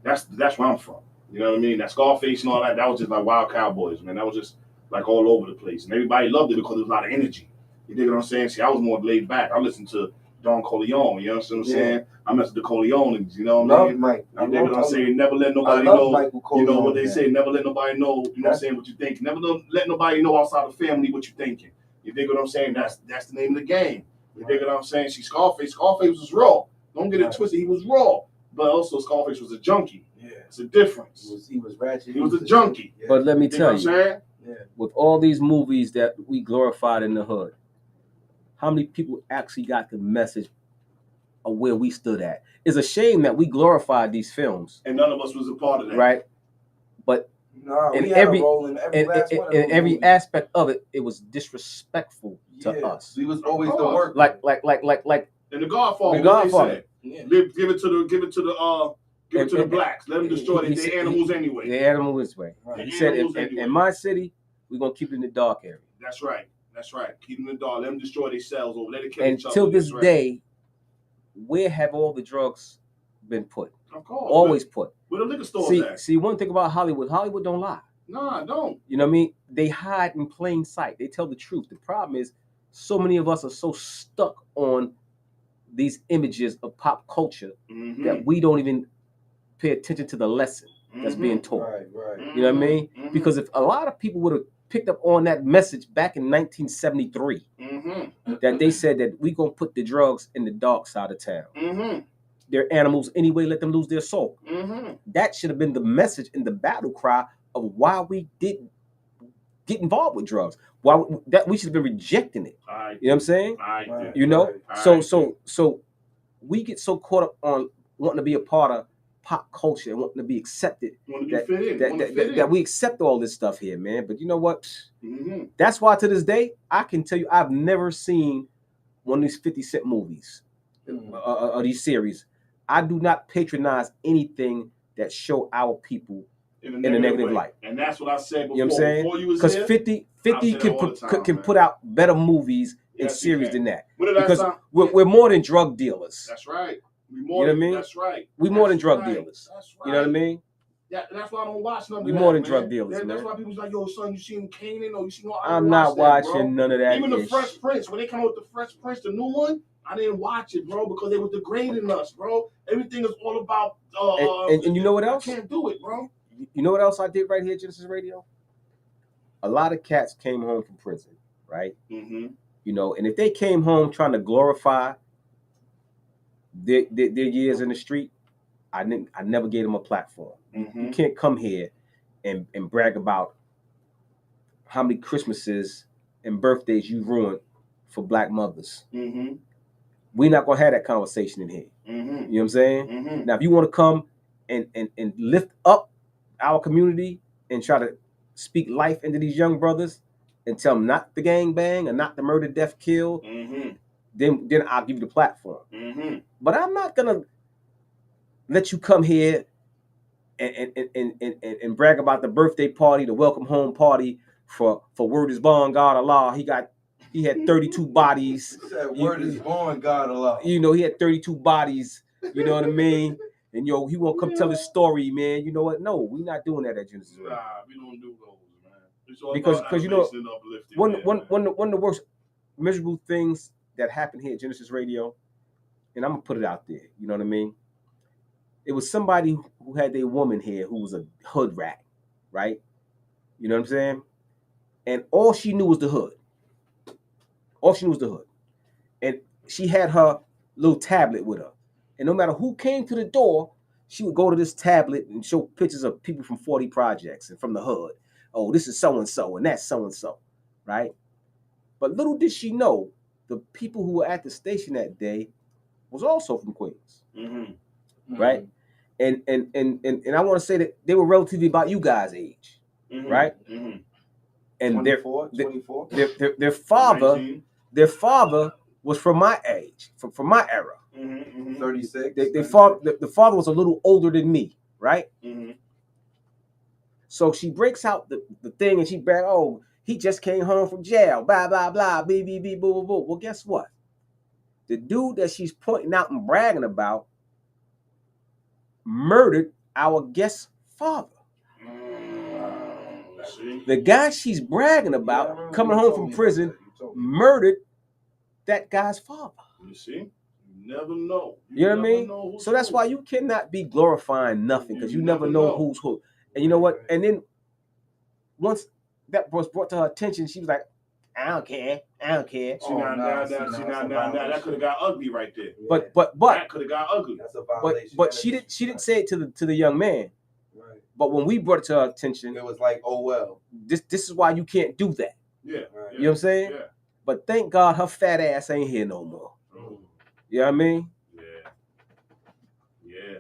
That's where I'm from. You know what I mean? That Scarface and all that was just like Wild Cowboys, man. That was just like all over the place. And everybody loved it because there was a lot of energy. You dig what I'm saying? See, I was more laid back. I listened to Don Corleone, you know what I'm saying? I messed with the Corleones, you know what I mean? Mike. You dig what I'm saying? Never let nobody know. You know what they say, never let nobody know, you know what I'm saying, what you think. Never let nobody know outside the family what you thinking. You dig what I'm saying? That's the name of the game. You dig what I'm saying? See, Scarface was raw. Don't get it twisted, he was raw. But also Scarface was a junkie. Yeah. It's a difference. He was ratchet. He was a junkie. Yeah. But let me tell you, yeah, with all these movies that we glorified in the hood, how many people actually got the message of where we stood at? It's a shame that we glorified these films. And none of us was a part of that. Right? But in every aspect of it, it was disrespectful to us. He was always the work. Like and the Godfather. The Godfather. Yeah. Give it to the blacks. Let them destroy their animals anyway. The animals anyway. Right. He said, in my city, we're gonna keep it in the dark area. That's right. Keep them in the dark. Let them destroy themselves or let it kill each other. Until this day, where have all the drugs been put? Of course. Always put. Where the liquor stores at? See, one thing about Hollywood don't lie. Nah, don't. You know what I mean? They hide in plain sight. They tell the truth. The problem is, so many of us are so stuck on these images of pop culture that we don't even pay attention to the lesson that's being taught. Right. You know what I mean? Because if a lot of people would have picked up on that message back in 1973, that they said that we gonna put the drugs in the dark side of town. They're animals anyway, let them lose their soul. That should have been the message and the battle cry of why we didn't get involved with drugs. Why that we should have been rejecting it. You know what I'm saying? You know? So we get so caught up on wanting to be a part of pop culture and wanting to be accepted that we accept all this stuff here, man. But you know what? That's why to this day, I can tell you I've never seen one of these 50 Cent movies or these series. I do not patronize anything that show our people in a negative light. And that's what I said before. You know what I'm saying? Because 50 can put out better movies and series than that. Because we're more than drug dealers. That's right. You know what I mean? That's right. We're more than drug dealers. That's right. You know what I mean? Yeah, that's why I don't watch none of We're that. more than drug dealers, man. That's why people's like, yo, son, you seen Kanan or you seen all I'm not watching none of that. Even the Fresh Prince, when they come out with the Fresh Prince, the new one, I didn't watch it, bro, because they were degrading us, bro. Everything is all about and you know what else? I can't do it, bro. You know what else I did right here, Gynesis Radio? A lot of cats came home from prison, right? Mm-hmm. You know, and if they came home trying to glorify their years in the street, I never gave them a platform. Mm-hmm. You can't come here and brag about how many Christmases and birthdays you ruined for black mothers. Mm-hmm. We're not gonna have that conversation in here. Mm-hmm. You know what I'm saying? Mm-hmm. Now, if you want to come and lift up our community and try to speak life into these young brothers and tell them not the gang bang and not the murder, death, kill, Mm-hmm. then I'll give you the platform. Mm-hmm. But I'm not gonna let you come here and brag about the birthday party, the welcome home party for word is born, God Allah. He had 32 bodies. He said, word is born, God Allah. You know, he had 32 bodies. You know what I mean? And he won't come tell his story, man. You know what? No, we're not doing that at Genesis Radio. Nah, we don't do those, man. It's all Because about you know, elevation and uplifting, one of the worst miserable things that happened here at Genesis Radio, and I'm gonna put it out there. You know what I mean? It was somebody who had their woman here who was a hood rat, right? You know what I'm saying? And all she knew was the hood. All she knew was the hood. And she had her little tablet with her. And no matter who came to the door, she would go to this tablet and show pictures of people from 40 projects and from the hood. Oh, this is so-and-so and that's so-and-so, right? But little did she know, the people who were at the station that day was also from Queens, right? And I want to say that they were relatively about you guys' age, right? Mm-hmm. And 24. Their father was from my age, from my era. 36. The father was a little older than me, right? Mm-hmm. So she breaks out the thing and she brag, oh, he just came home from jail, blah, blah, blah, boo, boo, boo, boo. Well, guess what? The dude that she's pointing out and bragging about murdered our guest father. The guy she's bragging about coming home from prison murdered that guy's father. You see? You never know. You know what I mean? So that's why you cannot be glorifying nothing, because you never know who's who. And you know what? And then once that was brought to her attention, she was like, I don't care. See, now, that could have got ugly right there. But that could have got ugly. That's a violation. But she didn't say it to the young man. Right. But when we brought it to her attention, it was like, oh well. This is why you can't do that. Yeah. Right. You know what I'm saying? Yeah. But thank God her fat ass ain't here no more. You know what I mean? Yeah.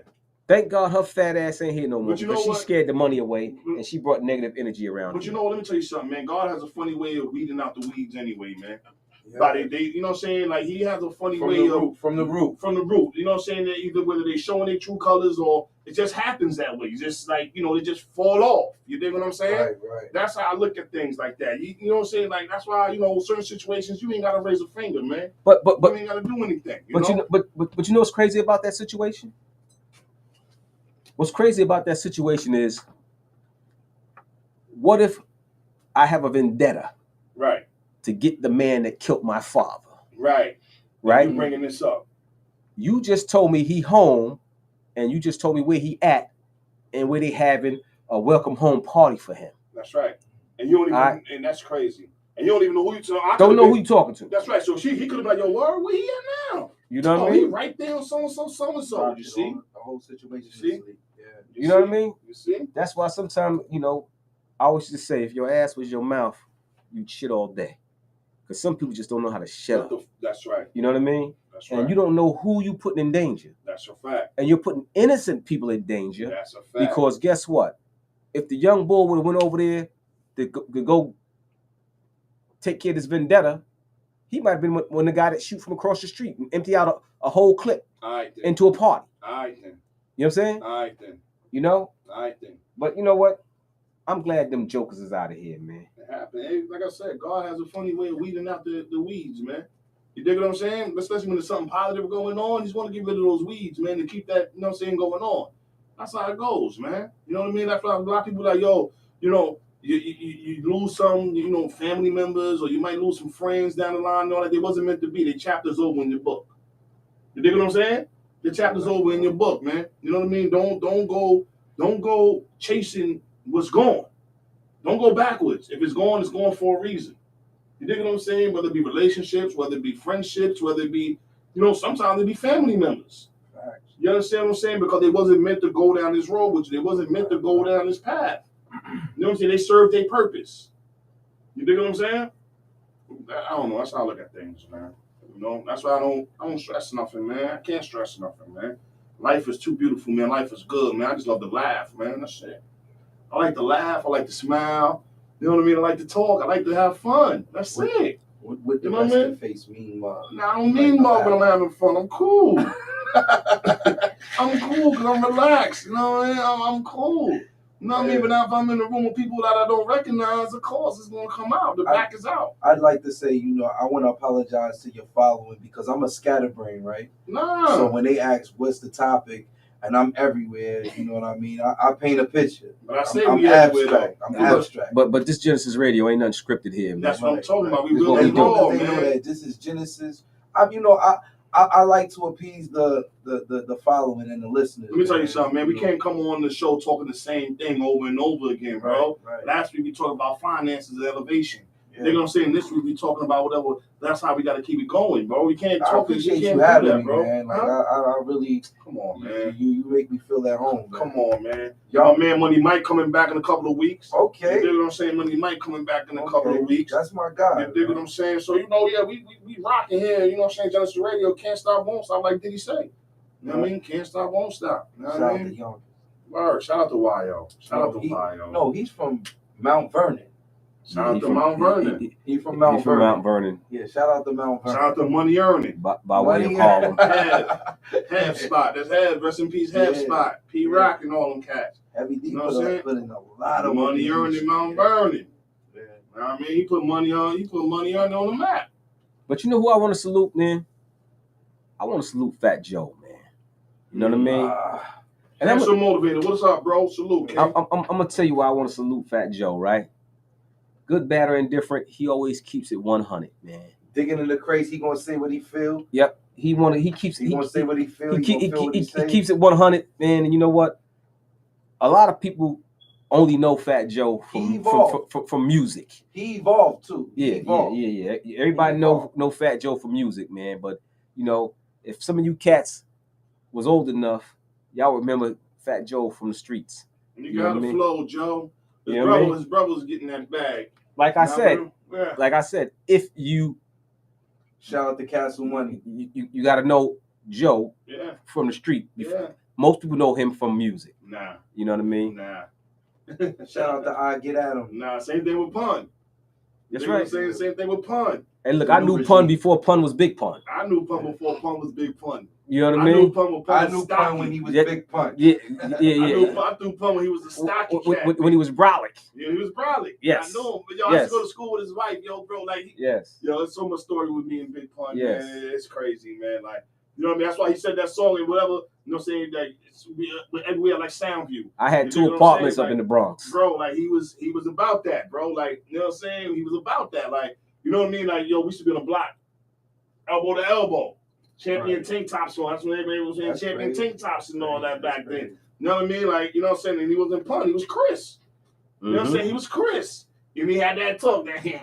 Thank God her fat ass ain't here no more, because she scared the money away and she brought negative energy around. But you know what? Let me tell you something, man. God has a funny way of weeding out the weeds anyway, man. Yeah. But they, you know what I'm saying? Like, he has a funny way from the root. You know what I'm saying? That either whether they showing their true colors or it just happens that way. It's just like, you know, they just fall off. You dig what I'm saying? Right. That's how I look at things like that. You know what I'm saying? Like, that's why, you know, certain situations you ain't gotta raise a finger, man. But you ain't gotta do anything. But you know what's crazy about that situation? What's crazy about that situation is, what if I have a vendetta, right, to get the man that killed my father? Right. You bringing this up. You just told me he home, and you just told me where he at, and where they having a welcome home party for him. That's right. And you don't even, and that's crazy. And you don't even know who you talking to. Don't know who you talking to. That's right. So he could have been like, yo, where he at now? You know what I mean? He right there on so-and-so. You see? The whole situation. You see? Yeah. You know what I mean? You see? That's why sometimes, you know, I always just say, if your ass was your mouth, you'd shit all day. Because some people just don't know how to shut up. That's right. You know what I mean? That's right. And you don't know who you putting in danger. That's a fact. And you're putting innocent people in danger. That's a fact. Because guess what? If the young bull would have went over there to go take care of this vendetta, he might have been one of the guy that shoot from across the street and empty out a whole clip into a party. All right, then. You know what I'm saying? All right, then. You know? All right, then. But you know what? I'm glad them jokers is out of here, man. It happened. Hey, like I said, God has a funny way of weeding out the weeds, man. You dig what I'm saying? Especially when there's something positive going on, he's going to get rid of those weeds, man, to keep that, you know what I'm saying, going on. That's how it goes, man. You know what I mean? That's why a lot of people are like, yo, you know, you lose some, you know, family members, or you might lose some friends down the line, and all that. They wasn't meant to be. Their chapter's over in your book. You dig what I'm saying? The chapter's over in your book, man. You know what I mean? Don't go chasing what's gone. Don't go backwards. If it's gone for a reason. You dig what I'm saying? Whether it be relationships, whether it be friendships, whether it be, sometimes it be family members. Facts. You understand what I'm saying? Because they wasn't meant to go down this road with you. They wasn't meant to go down this path. You know what I'm saying? They served their purpose. You dig what I'm saying? I don't know. That's how I look at things, man. That's why I don't stress nothing, man. I can't stress nothing, man. Life is too beautiful, man. Life is good, man. I just love to laugh, man. That's it. I like to laugh. I like to smile. You know what I mean? I like to talk. I like to have fun. That's it. With the rest of the face mean mug. Nah, I don't mean mug when I'm having fun. I'm cool. I'm cool because I'm relaxed. You know what I mean? I'm cool. You know what I mean? But now if I'm in a room with people that I don't recognize, of course it's going to come out. The back is out. I'd like to say, I want to apologize to your following because I'm a scatterbrain, right? Nah. So when they ask what's the topic, and I'm everywhere, you know what I mean? I paint a picture. But I say I'm we abstract. I'm abstract. But this Gynesis Radio ain't nothing scripted here, man. That's what I'm talking about. We This really what we do. raw, They man. know that this is Gynesis. I like to appease the following and the listeners. Let me tell you something, man. We can't come on the show talking the same thing over and over again, bro. Right. Last week we talked about finances and elevation. Yeah. You know what I'm saying? This week we talking about whatever. That's how we got to keep it going, bro. We can't I talk. appreciate You can't you having do that, me, bro. man. Like Huh? I really. Come on, man. You make me feel at home. Man. Come on, man. Y'all, My man Money Mike coming back in a couple of weeks. okay. You dig what I'm saying? Money Mike coming back in a couple of weeks. That's my guy. You dig what I'm saying? So, we rocking here. You know what I'm saying? Gynesis Radio, can't stop, won't stop, like Diddy say. You know what I mean? Can't stop, won't stop. You know what I mean? Shout out to YO. Shout out to YO. No, he's from Mount Vernon. Shout out to Mount Vernon. He's from Mount Vernon. Yeah, shout out to Mount Vernon. Shout out to Money Earning. By way of Harlem. Half Spot. That's Half. Rest in peace, Half Spot. P Rock and all them cats. Heavy D You know what I'm saying? put in a lot of Money Earning, Mount Vernon. Yeah. You know what I mean? He put Money Earning on the map. But you know who I want to salute, man? I want to salute Fat Joe, man. You know what I mean? And That's so motivated. What's up, bro? Salute, King. I'm gonna tell you why I want to salute Fat Joe, right? Good, bad, or indifferent, he always keeps it 100, man. Digging in the crates, he gonna say what he feel. Yep, he gonna say what he feel. He keeps it 100, man. And you know what? A lot of people only know Fat Joe from music. He evolved too. Yeah. Everybody know Fat Joe from music, man. But if some of you cats was old enough, y'all remember Fat Joe from the streets. You got the flow, Joe. His brother was getting that bag. Like I said, if you shout out to Castle Money, you got to know Joe from the street. Yeah. Most people know him from music. Nah. You know what I mean? Nah. Shout out to I Get At Him. Nah, same thing with Pun. That's right. Saying same thing with Pun. And look, I knew Pun before Pun was Big Pun. I knew Pun before Pun was Big Pun. You know what I mean? I knew Pun when he was Big Pun. Yeah. I knew Pun when he was a stocky cat. When he was brolic. Yeah, he was brolic. Yes. I know him. But I used to go to school with his wife, bro. Yes. There's so much story with me and Big Pun, yes. Man. It's crazy, man. Like, you know what I mean? That's why he said that song and whatever, you know what I'm saying? That we're everywhere like Soundview. I had 2 apartments up in the Bronx. Bro, like he was about that, bro. Like, you know what I'm saying? He was about that. Like, you know what I mean? Like, we used to be on a block, elbow to elbow. Champion tank tops on. That's when everybody was saying champion tank tops and all that back then. You know what I mean? Like, you know what I'm saying? And he wasn't Pun, he was Chris. You know what I'm saying? He was Chris. And he had that talk that he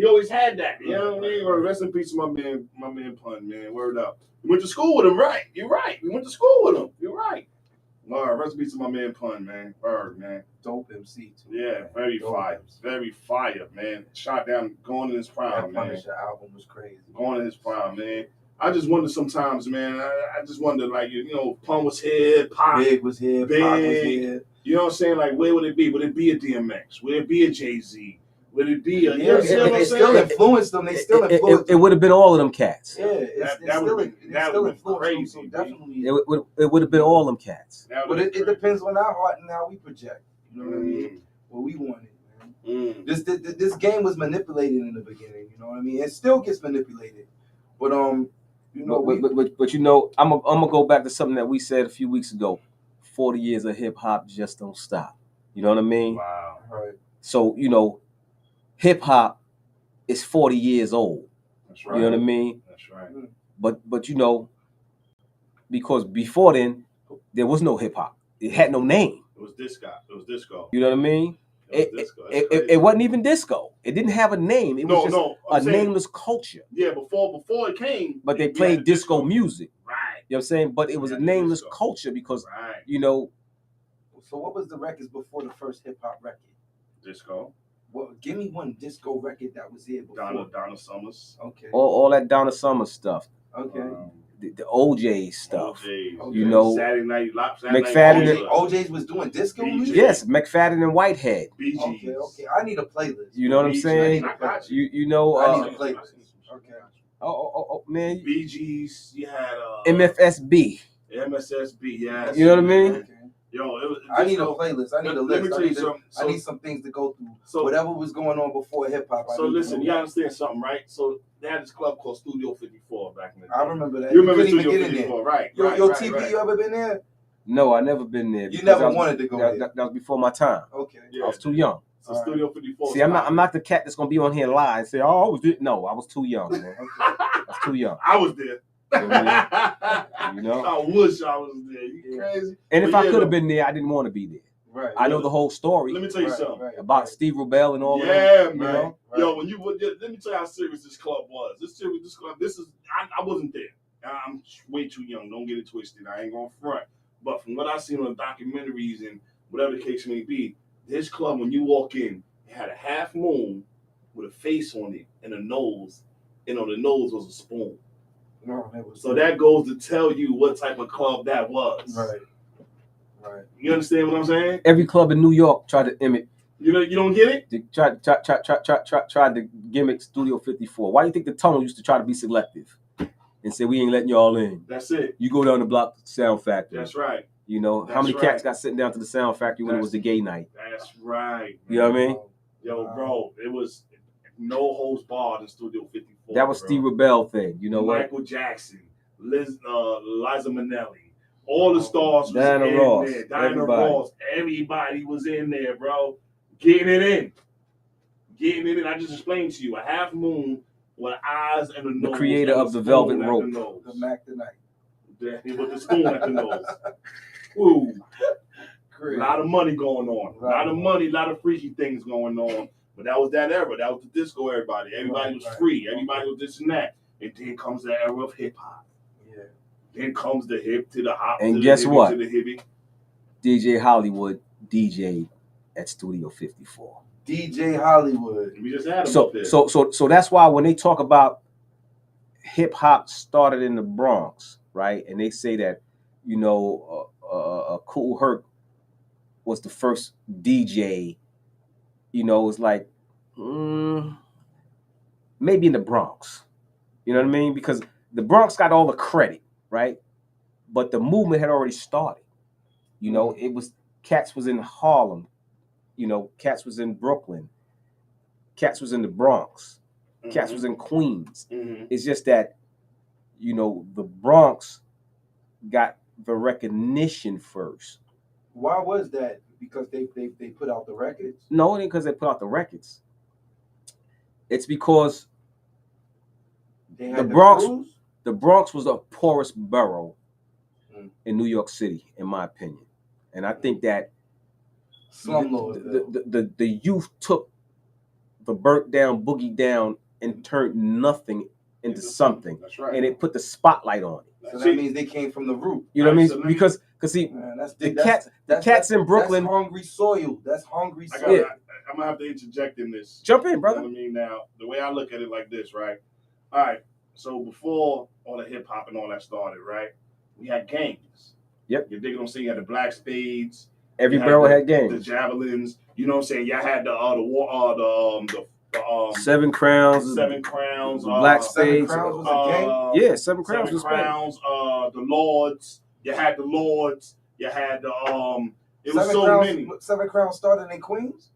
always had that. You know what I mean? Rest in peace to my man Pun, man. Word up. We went to school with him, right? You're right. We went to school with him. You're right. All right, rest in peace to my man Pun, man. Word, man. Dope MC too. Yeah, very fire. Very fire, man. Shot down, going in his prime, man. Punisher album was crazy. Going in his prime, man. I just wonder sometimes, man. I just wonder, like, Pun was here, Pac. Big was here, Big. Pac was here. You know what I'm saying? Like, where would it be? Would it be a DMX? Would it be a Jay-Z? Would it be a... They still influenced them. It would have been all of them cats. Yeah, that would be crazy. So definitely, it would have been all them cats. But it depends on our heart and how we project. You know what I mean? What we wanted, man. This game was manipulated in the beginning. You know what I mean? It still gets manipulated. But I'm gonna go back to something that we said a few weeks ago. 40 years of hip hop just don't stop. You know what I mean? Wow. Right. So hip hop is 40 years old. That's right. You know what I mean? That's right. But because before then there was no hip hop. It had no name. It was disco. You know what I mean? It wasn't even disco. It didn't have a name. It was just a nameless culture. Yeah, before it came. But they played disco music. Right. You know what I'm saying? But it was a nameless culture because, So what was the records before the first hip hop record? Disco. Well, give me one disco record that was here before. Donna Summers. Okay. All that Donna Summers stuff. Okay. The OJ stuff. OJ's. You know, Saturday Night McFadden. OJ's was doing disco music? Yes, McFadden and Whitehead. Okay. I need a playlist. You know what I'm saying? You know. I need a playlist. Okay. Oh, man. Bee Gees. You had MFSB. MSSB. Yes. You know what I mean? Okay. Yo, I need a playlist. I need a list. Let me tell you something. I need some things to go through. So whatever was going on before hip hop. So listen, you understand something, right? So they had this club called Studio 54 back in the day. I remember that. You remember Studio 54, right? Your TV, right. You ever been there? No, I never been there. You never wanted to go there. That was before my time. Okay. Yeah. I was too young. So Studio 54. See, I'm not the cat that's gonna be on here and lie and say, "Oh, I was there." No, I was too young, man. I was too young. I was there. You know? I wish I was there. You crazy? And if I could have been there, I didn't want to be there. Right. I know the whole story. Let me tell you something about Steve Rubell and all that. Yeah, man. You know? Yo, let me tell you how serious this club was. This club. I wasn't there. I'm way too young. Don't get it twisted. I ain't gonna front. But from what I've seen on documentaries and whatever the case may be, this club, when you walk in, it had a half moon with a face on it and a nose. And on the nose was a spoon. No, so that goes to tell you what type of club that was. Right. You understand what I'm saying? Every club in New York tried to imit. You don't get it? They tried to gimmick Studio 54. Why do you think the tunnel used to try to be selective and say we ain't letting y'all in? That's it. You go down the block to the Sound Factory. That's right. You know how many cats got sitting down to the Sound Factory when it was the gay night? That's right. You know what I mean? Yo, bro, it was no holds barred in Studio 54. That was Steve Rubell thing. You know what? Michael Jackson, Liza Minnelli. All the stars was Diana in Ross, there. Diana Ross. Everybody was in there, bro. Getting it in. I just explained to you. A half moon with eyes and a nose. The creator of the Velvet Rope. The Mac the Night. With the spoon at the nose. Ooh. A lot of money going on. A lot of money, a lot of freaky things going on. But that was that era. That was the disco, everybody. Everybody was free. Everybody was this and that. And then comes the era of hip hop. Yeah. Then comes the hip to the hop. And guess what? To the hippie. DJ Hollywood DJ at Studio 54. DJ Hollywood. We just had him up there. So that's why when they talk about hip hop started in the Bronx, right? And they say that, you know, Kool Herc was the first DJ. You know, it's like maybe in the Bronx. You know what I mean? Because the Bronx got all the credit, right? But the movement had already started. You know, it was cats was in Harlem. You know, cats was in Brooklyn. Cats was in the Bronx. Cats was in Queens. It's just that, you know, the Bronx got the recognition first. Why was that? Because they put out the records? No, it ain't because they put out the records. It's because the Bronx was the poorest borough in New York City, in my opinion. And I think that the youth took the burnt down, boogie down, and turned nothing into something. That's right. And it put the spotlight on it. So that means they came from the root. You know what I mean? Because see, the cats in Brooklyn. That's hungry soil. That's hungry soil. I'm gonna have to interject in this. Jump in, brother. You know what I mean? Now, the way I look at it like this, right? All right. So before all the hip hop and all that started, right? We had gangs. Yep. You dig what I'm saying? You had the Black Spades. Every borough had gangs. The Javelins. You know what I'm saying? Y'all had the Seven Crowns. Black Spades. Seven Crowns was a gang? Yeah, Seven Crowns was the Lords. You had the Lords. You had the it was so Crowns, many. Seven Crowns started in Queens?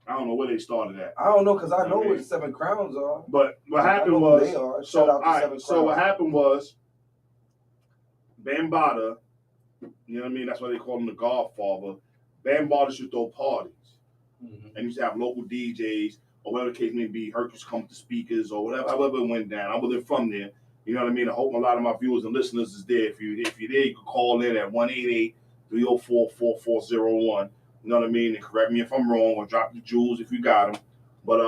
I don't know where they started at. I don't know because I know where the Seven Crowns are. But what happened was what happened was Bambaataa, you know what I mean? That's why they call him the Godfather. Bambaataa used to throw parties. And used to have local DJs or whatever the case may be. Hercules come to speakers or whatever, however it went down. I wasn't from there. You know what I mean? I hope a lot of my viewers and listeners is there. If you're there, you can call in at 188-304-4401. You know what I mean? And correct me if I'm wrong, or drop the jewels if you got them. But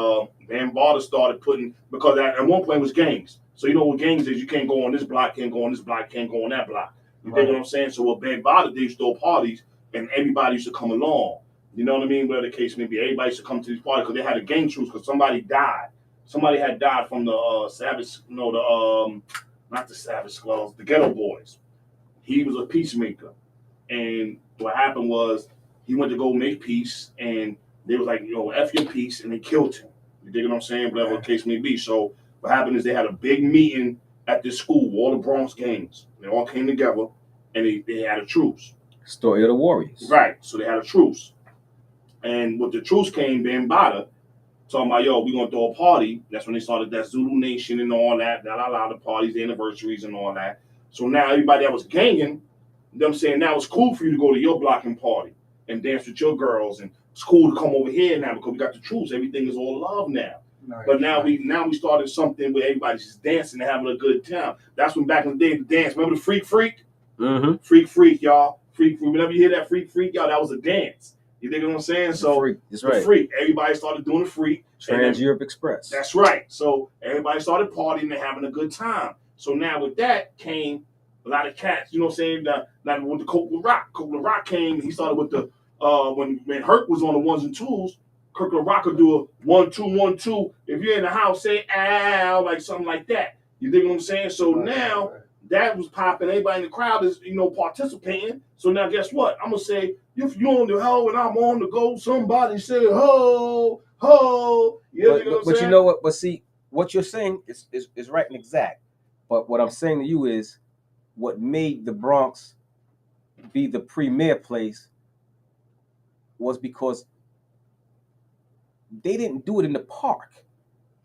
Bambaataa started putting, because at one point it was gangs. So you know what gangs is? You can't go on this block, can't go on this block, can't go on that block. You dig what I'm saying? So what Bambaataa did, used to throw parties, and everybody used to come along. You know what I mean? Whatever the case may be, everybody used to come to these parties because they had a gang truce because somebody died. Somebody had died from the Savage, not the Savage Skulls, the Ghetto Boys. He was a peacemaker. And what happened was he went to go make peace, and they was like, F your peace, and they killed him. You dig what I'm saying? Whatever the case may be. So what happened is they had a big meeting at this school, all the Bronx gangs. They all came together, and they had a truce. Story of the Warriors. Right. So they had a truce. And with the truce came Bambaataa talking about, we're going to throw a party. That's when they started that Zulu Nation and all that, the parties, the anniversaries and all that. So now everybody that was ganging, them saying now it's cool for you to go to your blocking party and dance with your girls, and it's cool to come over here now because we got the truce. Everything is all love now. Nice, but now we started something where everybody's just dancing and having a good time. That's when back in the day the dance. Remember the freak? Mm-hmm. Freak, y'all. Freak. Whenever you hear that freak, y'all, that was a dance. You dig what I'm saying? So freak. That's right. The freak. Everybody started doing the freak. Trans Europe Express. That's right. So everybody started partying and having a good time. So now with that came a lot of cats. You know what I'm saying? Now with the Coke Rock. Coke Rock came. He started with the when Herc was on the ones and twos. Kirk Rock would do a 1 2 1 2. If you're in the house, say ow, like something like that. You dig what I'm saying? So now that was popping. Everybody in the crowd is participating. So now guess what? I'm gonna say if you on the hoe and I'm on the go, somebody say ho ho. But you know what? But see, what you're saying is right and exact. But what I'm saying to you is what made the Bronx be the premier place was because they didn't do it in the park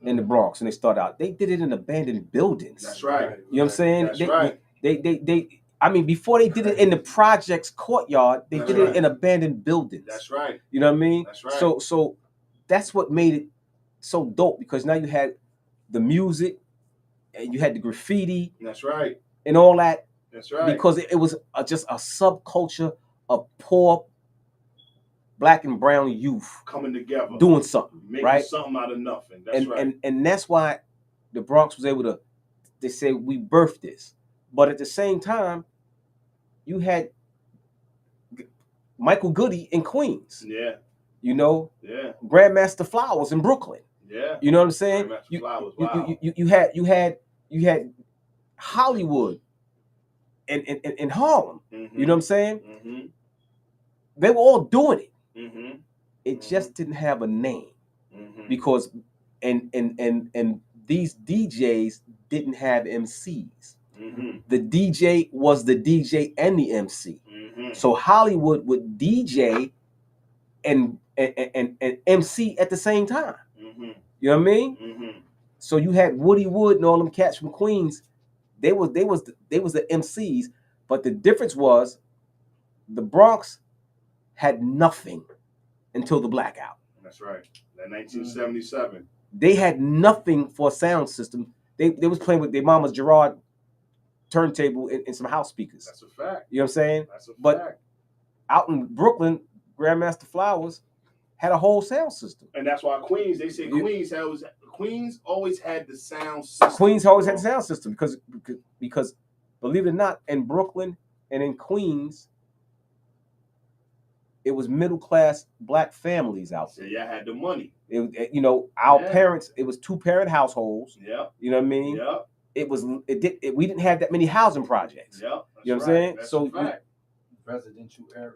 in the Bronx when they started out. They did it in abandoned buildings. That's right. You know what I'm saying? That's right. They before they did it in the projects courtyard, they did it in abandoned buildings. That's right. You know what I mean? That's right. So that's what made it so dope, because now you had the music and you had the graffiti. That's right. And all that. That's right. Because it was just a subculture of poor Black and brown youth coming together, doing something, making right? something out of nothing. That's right. And that's why the Bronx was able to. They say we birthed this, but at the same time, you had Michael Goody in Queens. Yeah. Yeah. Grandmaster Flowers in Brooklyn. Yeah. You know what I'm saying? Grandmaster Flowers. Wow. You had Hollywood in Harlem. Mm-hmm. You know what I'm saying? Mm-hmm. They were all doing it. Mm-hmm. It just didn't have a name, because and these DJs didn't have MCs. The DJ was the DJ and the MC. So Hollywood would DJ and MC at the same time. You know what I mean? So you had Woody Wood and all them cats from Queens. They was the MCs, but the difference was the Bronx had nothing until the blackout. That's right. That 1977. They had nothing for a sound system. They was playing with their mama's Gerard turntable and some house speakers. That's a fact. You know what I'm saying? That's a fact. But out in Brooklyn, Grandmaster Flowers had a whole sound system. And that's why Queens, they say Queens always had the sound system. Queens always had the sound system because believe it or not, in Brooklyn and in Queens, it was middle class Black families out there. Yeah, had the money. Our parents. It was 2-parent households. Yeah. You know what I mean? Yeah. We didn't have that many housing projects. Yeah. You know what I'm saying? That's so residential area.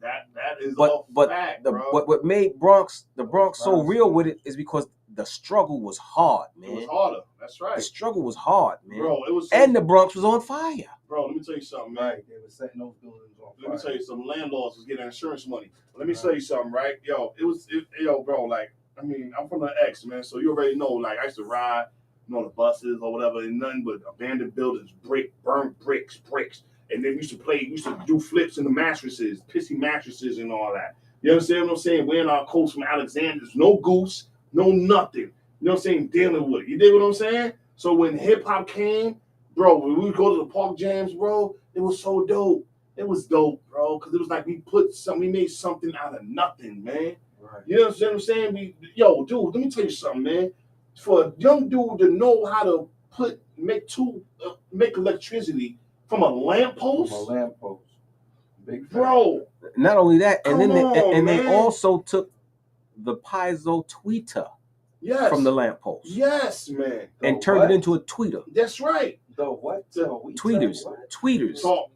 That is fact, bro. What made the Bronx so real with it is because the struggle was hard, man. It was harder. That's right. The struggle was hard, man. Bro, it was and the Bronx was on fire. Bro, let me tell you something, man. Right, they were setting those buildings on fire. Let me tell you, some landlords was getting insurance money. Let me tell you something, right? Bro, like, I mean, I'm from the X, man, so you already know, like, I used to ride, the buses or whatever, and nothing but abandoned buildings, burnt bricks. And then we used to do flips in the mattresses, pissy mattresses and all that. You understand what I'm saying? Wearing our coats from Alexander's, no goose, no nothing. You know what I'm saying? Dealing with it. You dig what I'm saying? So when hip hop came, bro, when we would go to the park jams, bro, it was so dope. It was dope, bro, because it was like we made something out of nothing, man. Right. You know what I'm saying? Dude, let me tell you something, man. For a young dude to know how to make electricity from a lamppost, Big bro. Not only that, and then they also took the piezo tweeter from the lamppost. Yes, man. And turned it into a tweeter. That's right. The what? Tweeters.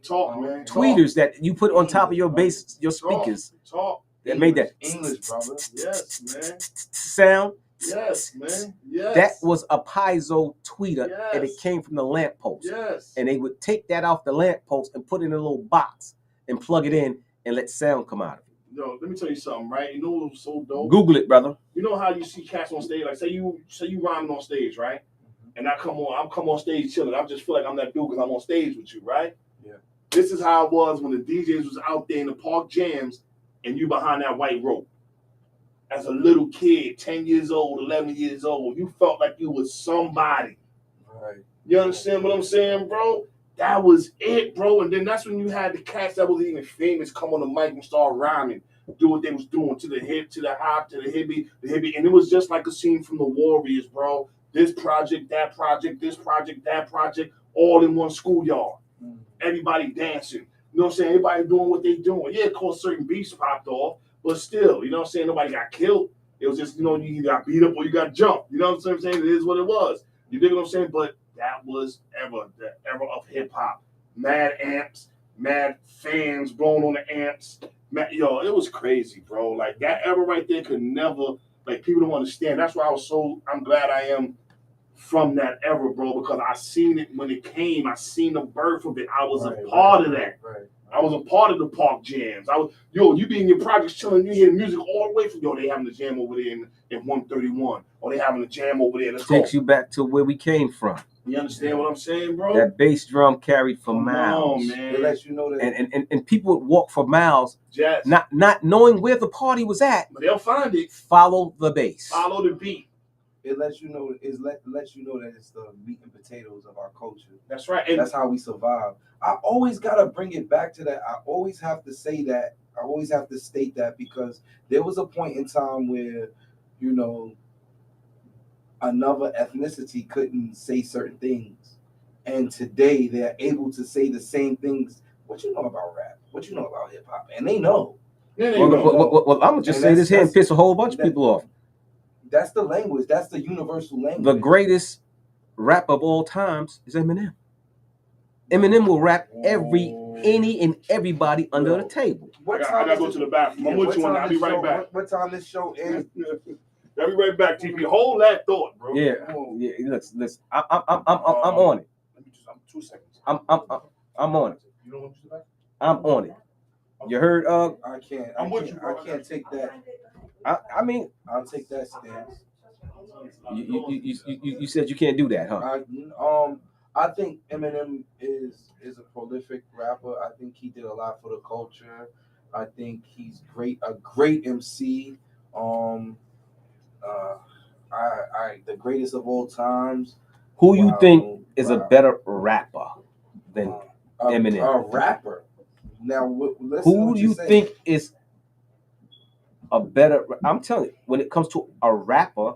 Talk, man. Tweeters that you put on top of your bass, your speakers. Talk. That made that English, brother. Yes, man. Sound. Yes, man. Yes. That was a piezo tweeter, yes. and it came from the lamppost. Yes. And they would take that off the lamppost and put it in a little box and plug it in and let sound come out of it. Yo, let me tell you something, right? You know what was so dope? Google it, brother. You know how you see cats on stage, like say you rhyming on stage, right? And I'm come on stage chilling. I just feel like I'm that dude because I'm on stage with you, right? Yeah. This is how it was when the DJs was out there in the park jams and you behind that white rope. As a little kid, 10 years old, 11 years old, you felt like you was somebody. Right. You understand what I'm saying, bro? That was it, bro. And then that's when you had the cats that was even famous come on the mic and start rhyming, do what they was doing to the hip, to the hop, to the hippie. And it was just like a scene from the Warriors, bro. This project, that project, this project, that project, all in one schoolyard. Everybody dancing. You know what I'm saying? Everybody doing what they doing. Yeah, of course, certain beats popped off, but still, you know what I'm saying? Nobody got killed. It was just, you either got beat up or you got jumped. You know what I'm saying? It is what it was. You dig what I'm saying? But that was the era of hip hop. Mad amps, mad fans blowing on the amps. It was crazy, bro. Like that era right there could never, like people don't understand. That's why I'm glad I am from that era, bro, because I seen it when it came. I seen the birth of it. I was a part of that. Right. I was a part of the park jams. You be in your projects chilling, you hear music all the way from, they having a jam over there in 131, or they having a jam over there. Takes you back to where we came from. You understand what I'm saying, bro? That bass drum carried for miles. Man. It lets you know that. And people would walk for miles, yes. not knowing where the party was at. But they'll find it. Follow the bass. Follow the beat. It lets you know. Lets you know that it's the meat and potatoes of our culture. That's right. And that's how we survive. I always gotta bring it back to that. I always have to say that. I always have to state that because there was a point in time where, another ethnicity couldn't say certain things, and today they're able to say the same things. What you know about rap? What you know about hip hop? And they know. Well, I'm gonna just say this here and piss a whole bunch of people off. That's the language. That's the universal language. The greatest rap of all times is Eminem. Eminem will rap any and everybody under the table. I gotta go to the bathroom. I'm with you on that. I'll be right back. What time this show is? I'll be right back, TP. Hold that thought, bro. Yeah. Listen. I'm on it. I'm 2 seconds. I'm on it. You don't want to back? I'm on it. You heard? I can't. I can't take that. I mean, I'll take that stance. You said you can't do that, huh? I think Eminem is a prolific rapper. I think he did a lot for the culture. I think he's a great MC. The greatest of all times. Who you think is a better rapper than Eminem? A rapper. Now, who do you think is a better? I'm telling you, when it comes to a rapper,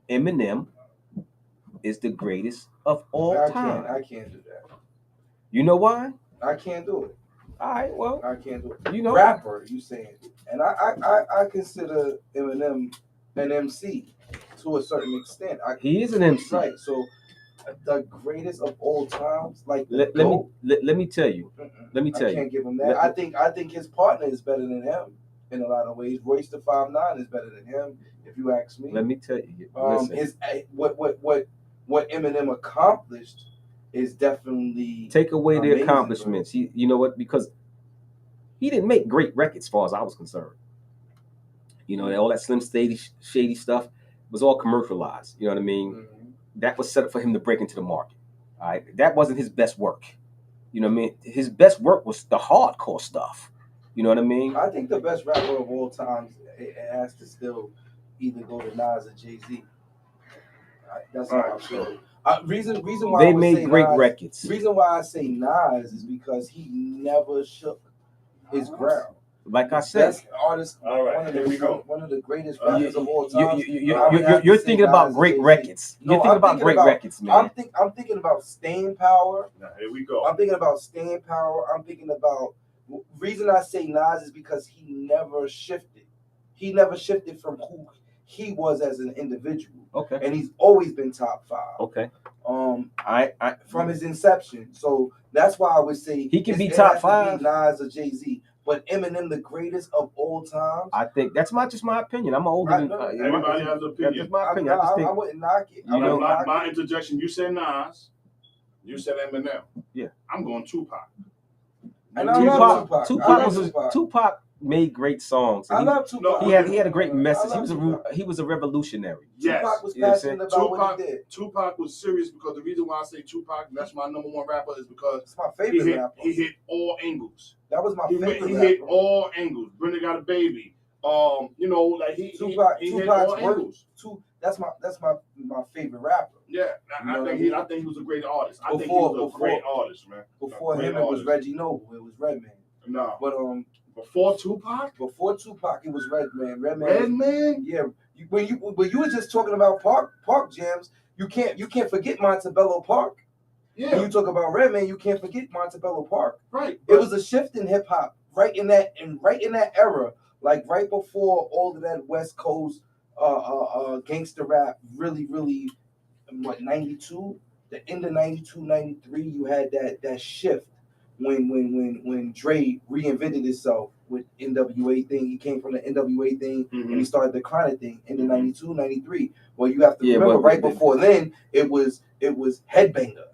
Eminem is the greatest of all time. I can't do that. You know why? I can't do it. All right, well, I can't do it. Rapper, you saying? And I consider Eminem an MC to a certain extent. He is an MC, right? So the greatest of all times. Like let me tell you. Let me tell you. I can't give him that. I think his partner is better than him in a lot of ways. Royce the 5'9" is better than him, if you ask me. Let me tell you. What Eminem accomplished is definitely take away amazing, the accomplishments. Bro. You know what? Because he didn't make great records, as far as I was concerned. All that Slim Shady stuff was all commercialized. You know what I mean? Mm-hmm. That was set up for him to break into the market. All right, that wasn't his best work. You know what I mean? His best work was the hardcore stuff. You know what I mean? I think the best rapper of all time, it has to still either go to Nas or Jay-Z. That's how I feel. Reason why They I would made say great Nas, records. Reason why I say Nas is because he never shook his ground. Like I said, Best artist. All right, here we go. One of the greatest rappers of all time. You're thinking about great records. You're thinking about great records, man. I'm thinking about staying power. Now, here we go. I'm thinking about staying power. I'm thinking about reason I say Nas is because he never shifted. He never shifted from who he was as an individual. Okay. And he's always been top 5. Okay. From his inception. So that's why I would say he can be top 5. Be Nas or Jay-Z. But Eminem, the greatest of all time. I think that's just my opinion. I'm older than everybody has an opinion. That's my opinion. I wouldn't knock it. You know, my interjection. You said Nas. You said Eminem. Yeah. I'm going Tupac. And I love Tupac. Tupac made great songs. I love Tupac. He had a great message. He was a revolutionary. Yes. Tupac was passionate about what he did. Tupac was serious because the reason why I say Tupac, that's my number 1 rapper, is because it's my favorite rapper. He hit all angles. That was my favorite rapper. He hit all angles. Brenda Got a Baby. You know, like he hit all angles. That's my favorite rapper. Yeah, I think he was a great artist. I think he was a great artist, man. Before him, it was Reggie Noble. It was Redman. No, but before Tupac? Before Tupac, it was Redman. Redman? Yeah. When you were just talking about Park Jams, you can't forget Montebello Park. Yeah. When you talk about Redman, you can't forget Montebello Park. Right. It was a shift in hip hop right in that era, like right before all of that West Coast gangster rap really 92, the end of 92, 93, you had that shift. When Dre reinvented himself with NWA thing, he came from the NWA thing and he started the Chronic thing in the 92, 93. Well, you have to remember before then it was Headbanger.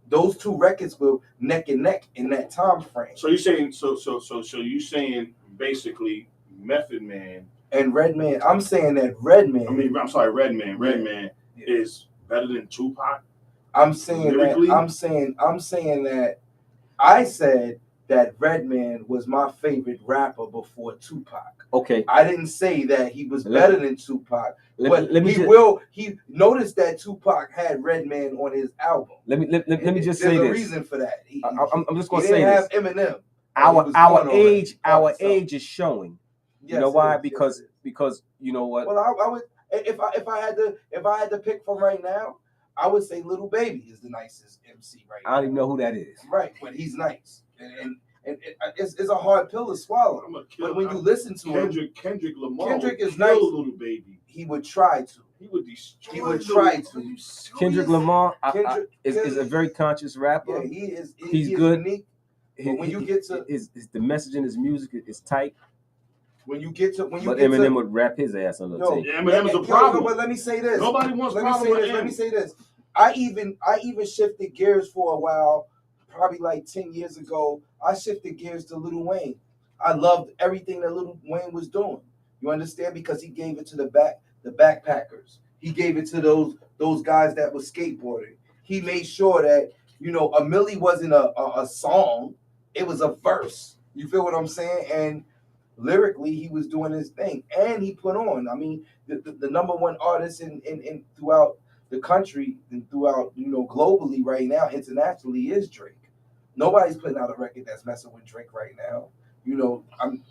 Those 2 records were neck and neck in that time frame. So you saying so you saying basically Method Man and Redman. I'm saying that Redman. I'm sorry, Redman. Redman is better than Tupac. I'm saying lyrically? that. I'm saying that. I said that Redman was my favorite rapper before Tupac. Okay. I didn't say that he was better than Tupac. He noticed that Tupac had Redman on his album. Let me just say this. There's a reason for that. I'm just going to say this. He didn't have Eminem. Our age is showing. Yes, you know why? Because you know what? Well, I would if I had to pick from right now, I would say Little Baby is the nicest MC right now. I don't even know who that is. Right, but he's nice, and it's a hard pill to swallow. But when you listen to Kendrick Lamar, Kendrick is nice. Little Baby. He would try to. He would destroy. He would try to. Kendrick Lamar is a very conscious rapper. Yeah, he is. He's good. Unique. But when you get to the message in his music is tight. When you get to Eminem would rap his ass on the tape. Yeah, Eminem is a problem. But let me say this. Nobody wants problems with him. Let me say this. I even shifted gears for a while, probably like 10 years ago. I shifted gears to Lil Wayne. I loved everything that Lil Wayne was doing. You understand? Because he gave it to the backpackers. He gave it to those guys that were skateboarding. He made sure that, a Millie wasn't a song. It was a verse. You feel what I'm saying? And lyrically, he was doing his thing. And he put on. I mean, the number 1 artist in throughout the country and throughout, globally right now, internationally, is Drake. Nobody's putting out a record that's messing with Drake right now.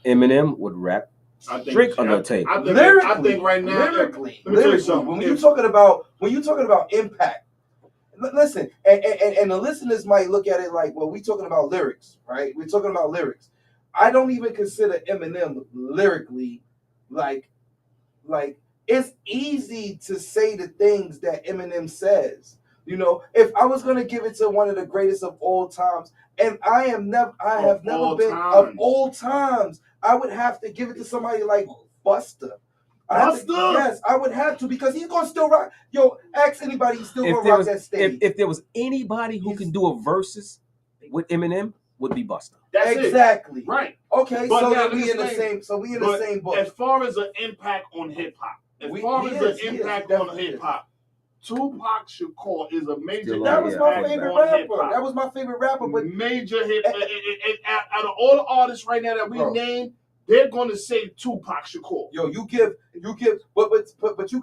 Eminem would rap Drake on the tape. I think right now, lyrically. Let me tell you something. When you're talking about impact, listen, and the listeners might look at it like, well, we're talking about lyrics, right? We're talking about lyrics. I don't even consider Eminem lyrically like it's easy to say the things that Eminem says. If I was gonna give it to one of the greatest of all times, and I have never been of all times, I would have to give it to somebody like Busta. Yes, I would have to, because he's gonna still rock. Yo, ask anybody, he's still gonna rock that stage. If there was anybody who can do a versus with Eminem, would be Busta. That's exactly it. Right. Okay, so then we in the same. So we in the same boat. As far as an impact on hip hop, Tupac Shakur is a major. That was my favorite rapper. That was my favorite rapper. But major hit. Out of all the artists right now that we named, they're gonna say Tupac Shakur. Yo, you give, but you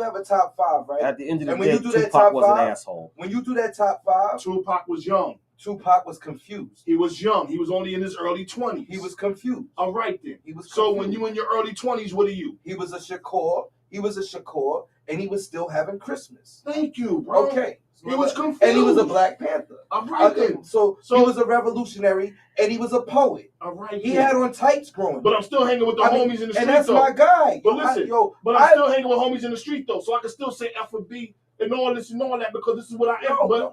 have a top 5, right? At the end of the And when day, you do that Tupac top was an 5, asshole. When you do that top 5, Tupac was young. Tupac was confused. He was young. He was only in his early 20s. He was confused. All right then. He was confused. So when you in your early 20s, what are you? He was a Shakur. And he was still having Christmas. Thank you, bro. Okay. He was confused. And he was a Black Panther. All right then. So he was a revolutionary, and he was a poet. All right. He had on tights growing up. But I'm still hanging with the homies in the street, and that's though. my guy. But listen, I'm still hanging with homies in the street, though, so I can still say F and B and all this and all that because this is what I am. But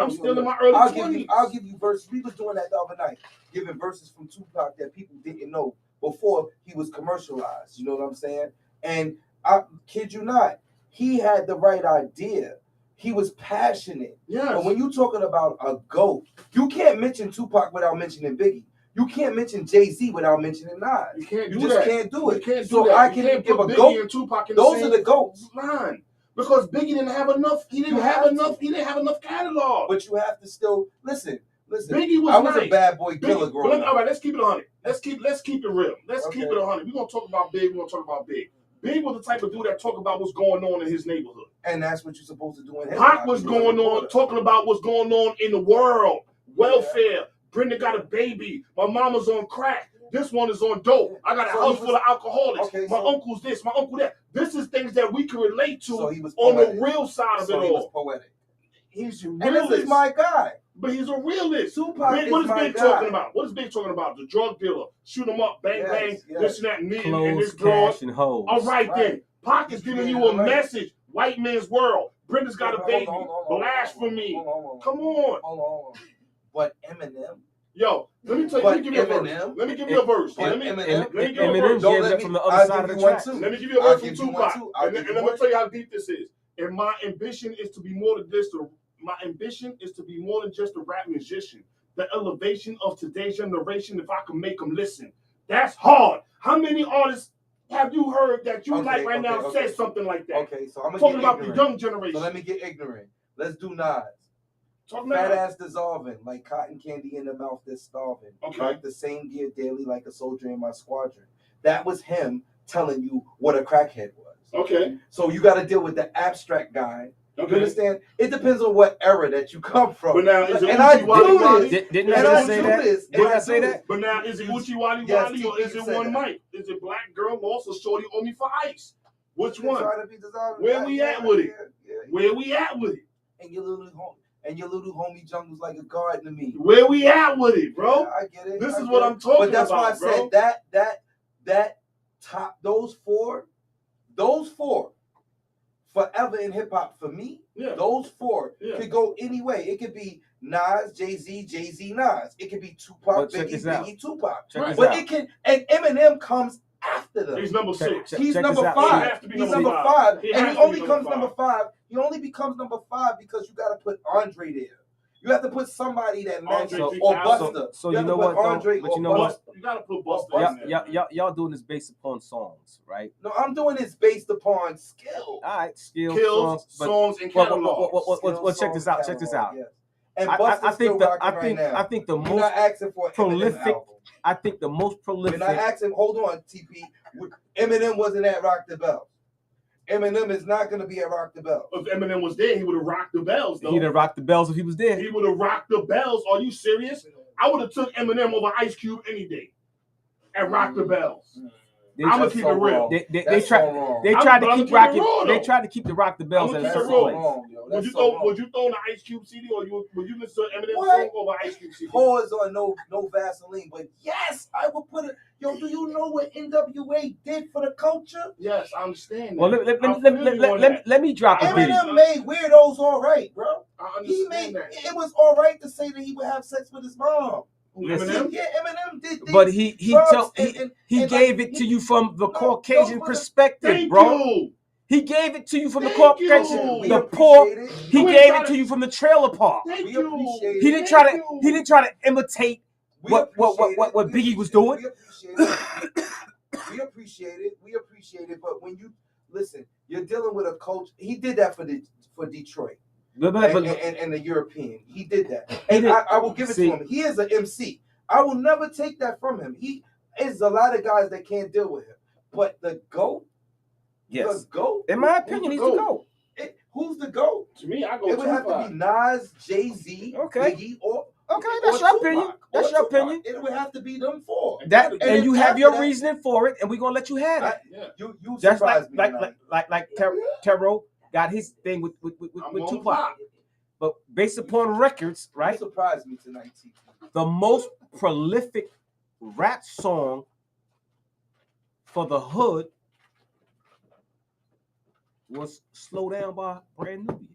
I'm still in my early 20s. I'll give you verses. We was doing that the other night, giving verses from Tupac that people didn't know before he was commercialized. You know what I'm saying? And I kid you not, he had the right idea. He was passionate. Yes. But when you're talking about a GOAT, you can't mention Tupac without mentioning Biggie. You can't mention Jay-Z without mentioning Nas. You can't do that. You just can't do it. You can't do so that. I can give a GOAT. And Tupac in Those the are the GOATs. Line. Because Biggie didn't have enough. He didn't have enough catalog. But you have to still listen. Biggie was I was a bad boy killer growing up. All right, let's keep it 100. Let's keep it real. Let's keep it 100. We're gonna talk about Big. We're gonna talk about Big. Big was the type of dude that talk about what's going on in his neighborhood. And that's what you're supposed to do in hip Pac was going on, talking about what's going on in the world. Welfare. Yeah. Brenda got a baby. My mama's on crack. This one is on dope. I got a house full of alcoholics. My uncle's this, my uncle that. This is things that we can relate to on the real side of it all. He was poetic. He's a realist. And this is my guy. But he's a realist. Tupac Big, what is Big talking about? What is Big talking about? The drug dealer. Shoot him up, bang, bang, this and that, and this cash and hoes. All right, then. Pac is giving you a message. White man's world. Brenda's got a baby. Blasphemy. Come on. Hold on. But Eminem. Yo, let me give you a verse. Let me give you a verse. Eminem gave it from the other side of the track. Let me give you a verse from Tupac. And let me tell you how deep this is. And my ambition is to be more than this. My ambition is to be more than just a rap musician. The elevation of today's generation, if I can make them listen. That's hard. How many artists have you heard that you like now said something like that? Okay, so I'm talking about the young generation. So let me get ignorant. Let's do Nas. Fat ass dissolving, like cotton candy in the mouth that's starving. Okay. Like the same gear daily, like a soldier in my squadron. That was him telling you what a crackhead was. Okay. So you got to deal with the abstract guy. Okay. You understand? It depends on what era that you come from. But now, is it and I do this. Didn't I say that? Didn't I say that? But now, is it Uchi Wally Wally or is it One Mic? Is it Black Girl Lost or Shorty Owe Me for Ice? Which one? Where we at with it? Where we at with it? And your little homie Jungle's like a garden to me. Where we at with it, bro? Yeah, I get it. This is what I'm talking about, But that's why I bro. said that top those four forever in hip hop for me. Yeah. Those four could go any way. It could be Nas, Jay-Z, Nas. It could be Tupac, Biggie, Tupac. But it can, and Eminem comes after them. He's number 6. He's number 5. He's number 5. And he only comes number 5. He only becomes number 5 because you got to put Andre there. You have to put somebody that matches or Busta. So you know what? But you know what? You got to put Busta in there. Y'all doing this based upon songs, right? No, I'm doing this based upon skill. All right, skill, songs, and catalogs. Well, check this out. Check this out. Yes. And I think the most not asking for prolific. I think the most prolific. We're not asking. Hold on, TP. Eminem wasn't at Rock the Bell. Eminem is not going to be at Rock the Bell. If Eminem was there, he would have rocked the bells, though. He'd have rocked the bells if he was there. He would have rocked the bells. Are you serious? I would have took Eminem over Ice Cube any day at Rock the Bells. I'm gonna keep it real. They tried to keep rocking. They tried to keep the Rock the Bells at a certain place. Would you throw the Ice Cube CD or would you listen to Eminem song over Ice Cube CD? Pause on no Vaseline, but yes, I would put it. Yo, do you know what NWA did for the culture? Yes, I understand that. Well, let me drop a video. Eminem made Weirdos all right, bro. I understand that. It was all right to say that he would have sex with his mom. Eminem? Yeah, Eminem did. But he gave it to you from the Caucasian perspective, bro. He gave it to you from the Caucasian, the poor. He gave it to you from the trailer park. He didn't try to imitate what Biggie was doing. We appreciate it. But when you listen, you're dealing with a coach. He did that for Detroit. And the European. He did that. And I will give it to him. He is an MC. I will never take that from him. It's a lot of guys that can't deal with him. But the GOAT, Yes. the GOAT. In my opinion, he's the GOAT. Who's the GOAT? To me, I go. It would have to be Nas, Jay-Z, Okay. Biggie, or that's your Tupac, opinion. That's your opinion. It would have to be them four. And you have your reasoning for it, and we're gonna let you have it. Yeah. You Just surprised me like Tero got his thing with Tupac. But based upon records, right? You surprised me tonight, T. The most prolific rap song for the hood was "Slow Down" by Brand Nubian.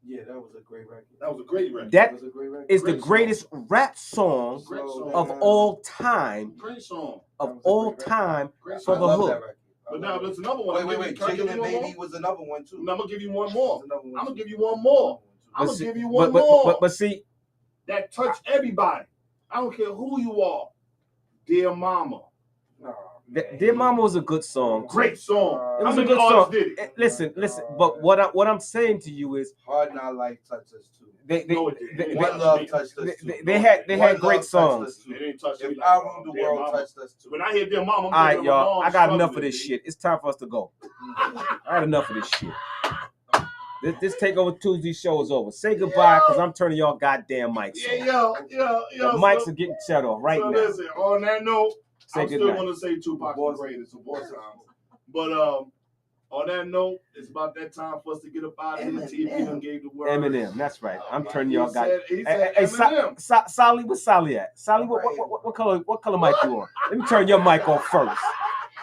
Yeah, that was a great record. That was a great record. That was a great record. is the greatest rap song of all time. Great song. Of all time for the hood. But now there's another one. Wait. Chicken and Baby was another one too. I'm gonna give you one more. I'm gonna give you one more. But see, that touched everybody. I don't care who you are. Dear Mama. Dear Mama was a good song. Great song. It was a good song. Listen. But what I'm saying to you is, Hard Not Life touched us too. One Love touched us too. They had great songs. They didn't touch me. I Rule the World touched us too. When I hear Dear Mama, all right, y'all. I got enough of this shit. It's time for us to go. I had enough of this shit. This Takeover Tuesday show is over. Say goodbye, because I'm turning y'all goddamn mics off. Yo. The mics are getting shut off right now. Listen, on that note, I still goodnight. want to say Tupac the greatest of all time. But on that note, it's about that time for us to get up out of here. TV done gave the word. Eminem, that's right. I'm turning y'all guys. He said Eminem. Sally, what's Sally at? Sally, what color mic you on? Let me turn your mic on first.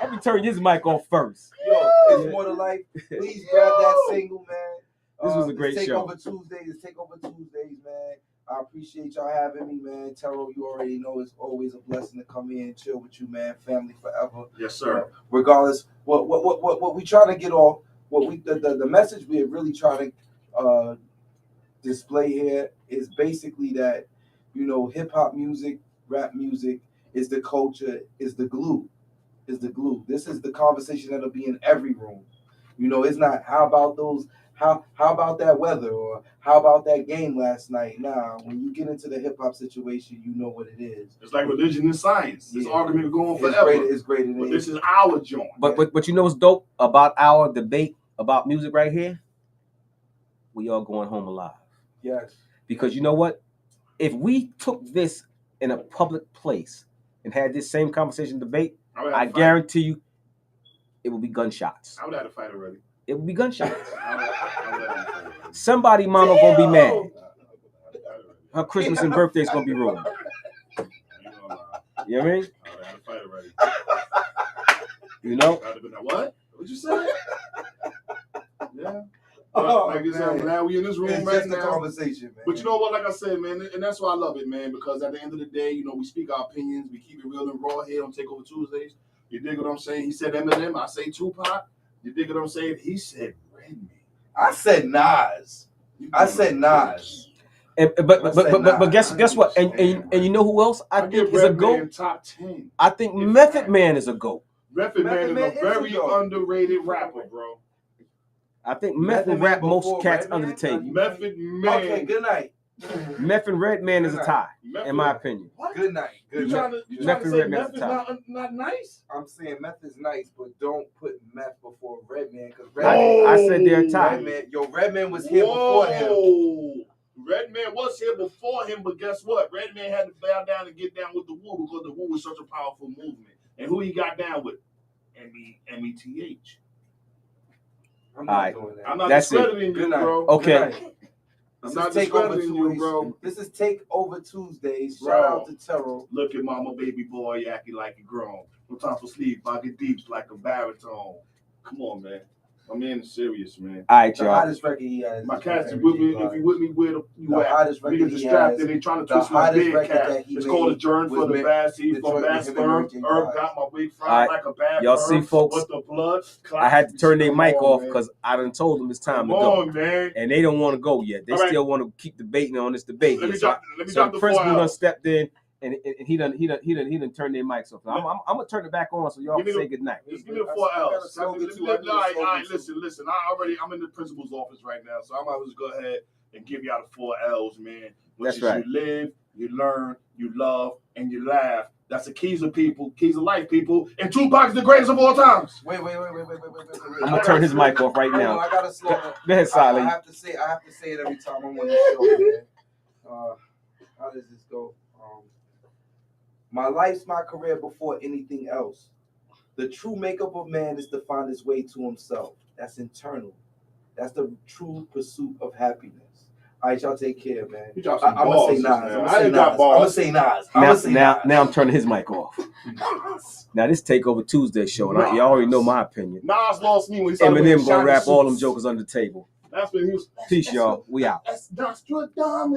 Let me turn his mic on first. Yo, it's more to life. Please grab that single, man. This was a great show. Takeover Tuesdays, man. I appreciate y'all having me, man. Tero, you already know it's always a blessing to come in and chill with you, man. Family forever. Yes, sir. Regardless, what we try to get off, the message we really try to display here is basically that, hip hop music, rap music is the culture, is the glue. This is the conversation that'll be in every room. It's not how about that weather, or how about that game last night? Nah, when you get into the hip hop situation, you know what it is. It's like religion and science. This argument going forever. It's great. But this is our joint. But you know what's dope about our debate about music right here? We all going home alive. Yes. Because you know what? If we took this in a public place and had this same conversation debate, I guarantee you it would be gunshots. I would have to fight already. It would be gunshots. Somebody mama gonna be mad. Her Christmas and birthday is gonna be ruined. You know what I mean? I would have to fight already. What? What'd you say? Yeah. Like you said, I'm glad we in this room right now. Conversation, man. But you know what? Like I said, man, and that's why I love it, man. Because at the end of the day, we speak our opinions. We keep it real and raw here on Takeover Tuesdays. You dig what I'm saying? He said Eminem. I say Tupac. You dig what I'm saying? He said Redman. I said Nas. But guess what? And you know who else I think is a GOAT? Top 10. I think Method Man is a GOAT. Method Man is a very underrated rapper, bro. I think Method rap most cats under the table. Method Man. Okay, good night. Method Redman is a tie, in my opinion. What? Good night. You trying to say Meth is not nice? I'm saying Meth is nice, but don't put Meth before Redman, because I said they're a tie. Redman was here before him. Redman was here before him, but guess what? Redman had to bow down and get down with the Wu, because the Wu was such a powerful movement. And who he got down with? METH. I'm not doing that. I'm not discrediting you, bro. Okay. I'm not discrediting you, bro. This is Takeover Tuesdays. Shout out to Tero. Look at mama, baby boy, acting like he grown. No time for sleep. I get deeps like a baritone. Come on, man. My man is serious, man. All right, y'all. The hottest record he has. My cats is with me. If you with me, where you at? Hottest record niggas distracted. They trying to twist my big cat. It's called Adjourn for the Bad Seed from Bad Sperm. Herb got my wig fried like a bad y'all see, folks, with the blood. I had to turn their mic off because I done told them it's time to go. Man. And they don't want to go yet. They still want to keep debating on this debate. Let me drop the principal done stepped in. And he done turned their mics off. I'm gonna turn it back on so y'all can say good night. Just give me the 4 L's. All right, listen. I'm in the principal's office right now, so I might as well go ahead and give y'all the 4 L's, man. That's right. You live, you learn, you love, and you laugh. That's the keys of people, keys of life, people. And Tupac is the greatest of all times. Wait. I'm gonna turn his mic off right now. I gotta slow down. Go ahead, Sally. I have to say it every time I'm on the show, man. How does this go? My life's my career before anything else. The true makeup of man is to find his way to himself. That's internal. That's the true pursuit of happiness. All right, y'all take care, man. You dropped I'm some gonna say balls, Nas. man. I'm I gonna say ain't got Nas. balls. I'm gonna say Nas. Now I'm turning his mic off. Now this Takeover Tuesday show, and y'all already know my opinion. Nas lost me when he started wearing Eminem gonna shiny wrap all them suits. jokers under the table. That's when he was. Peace, y'all. We out. That's Nostradamus.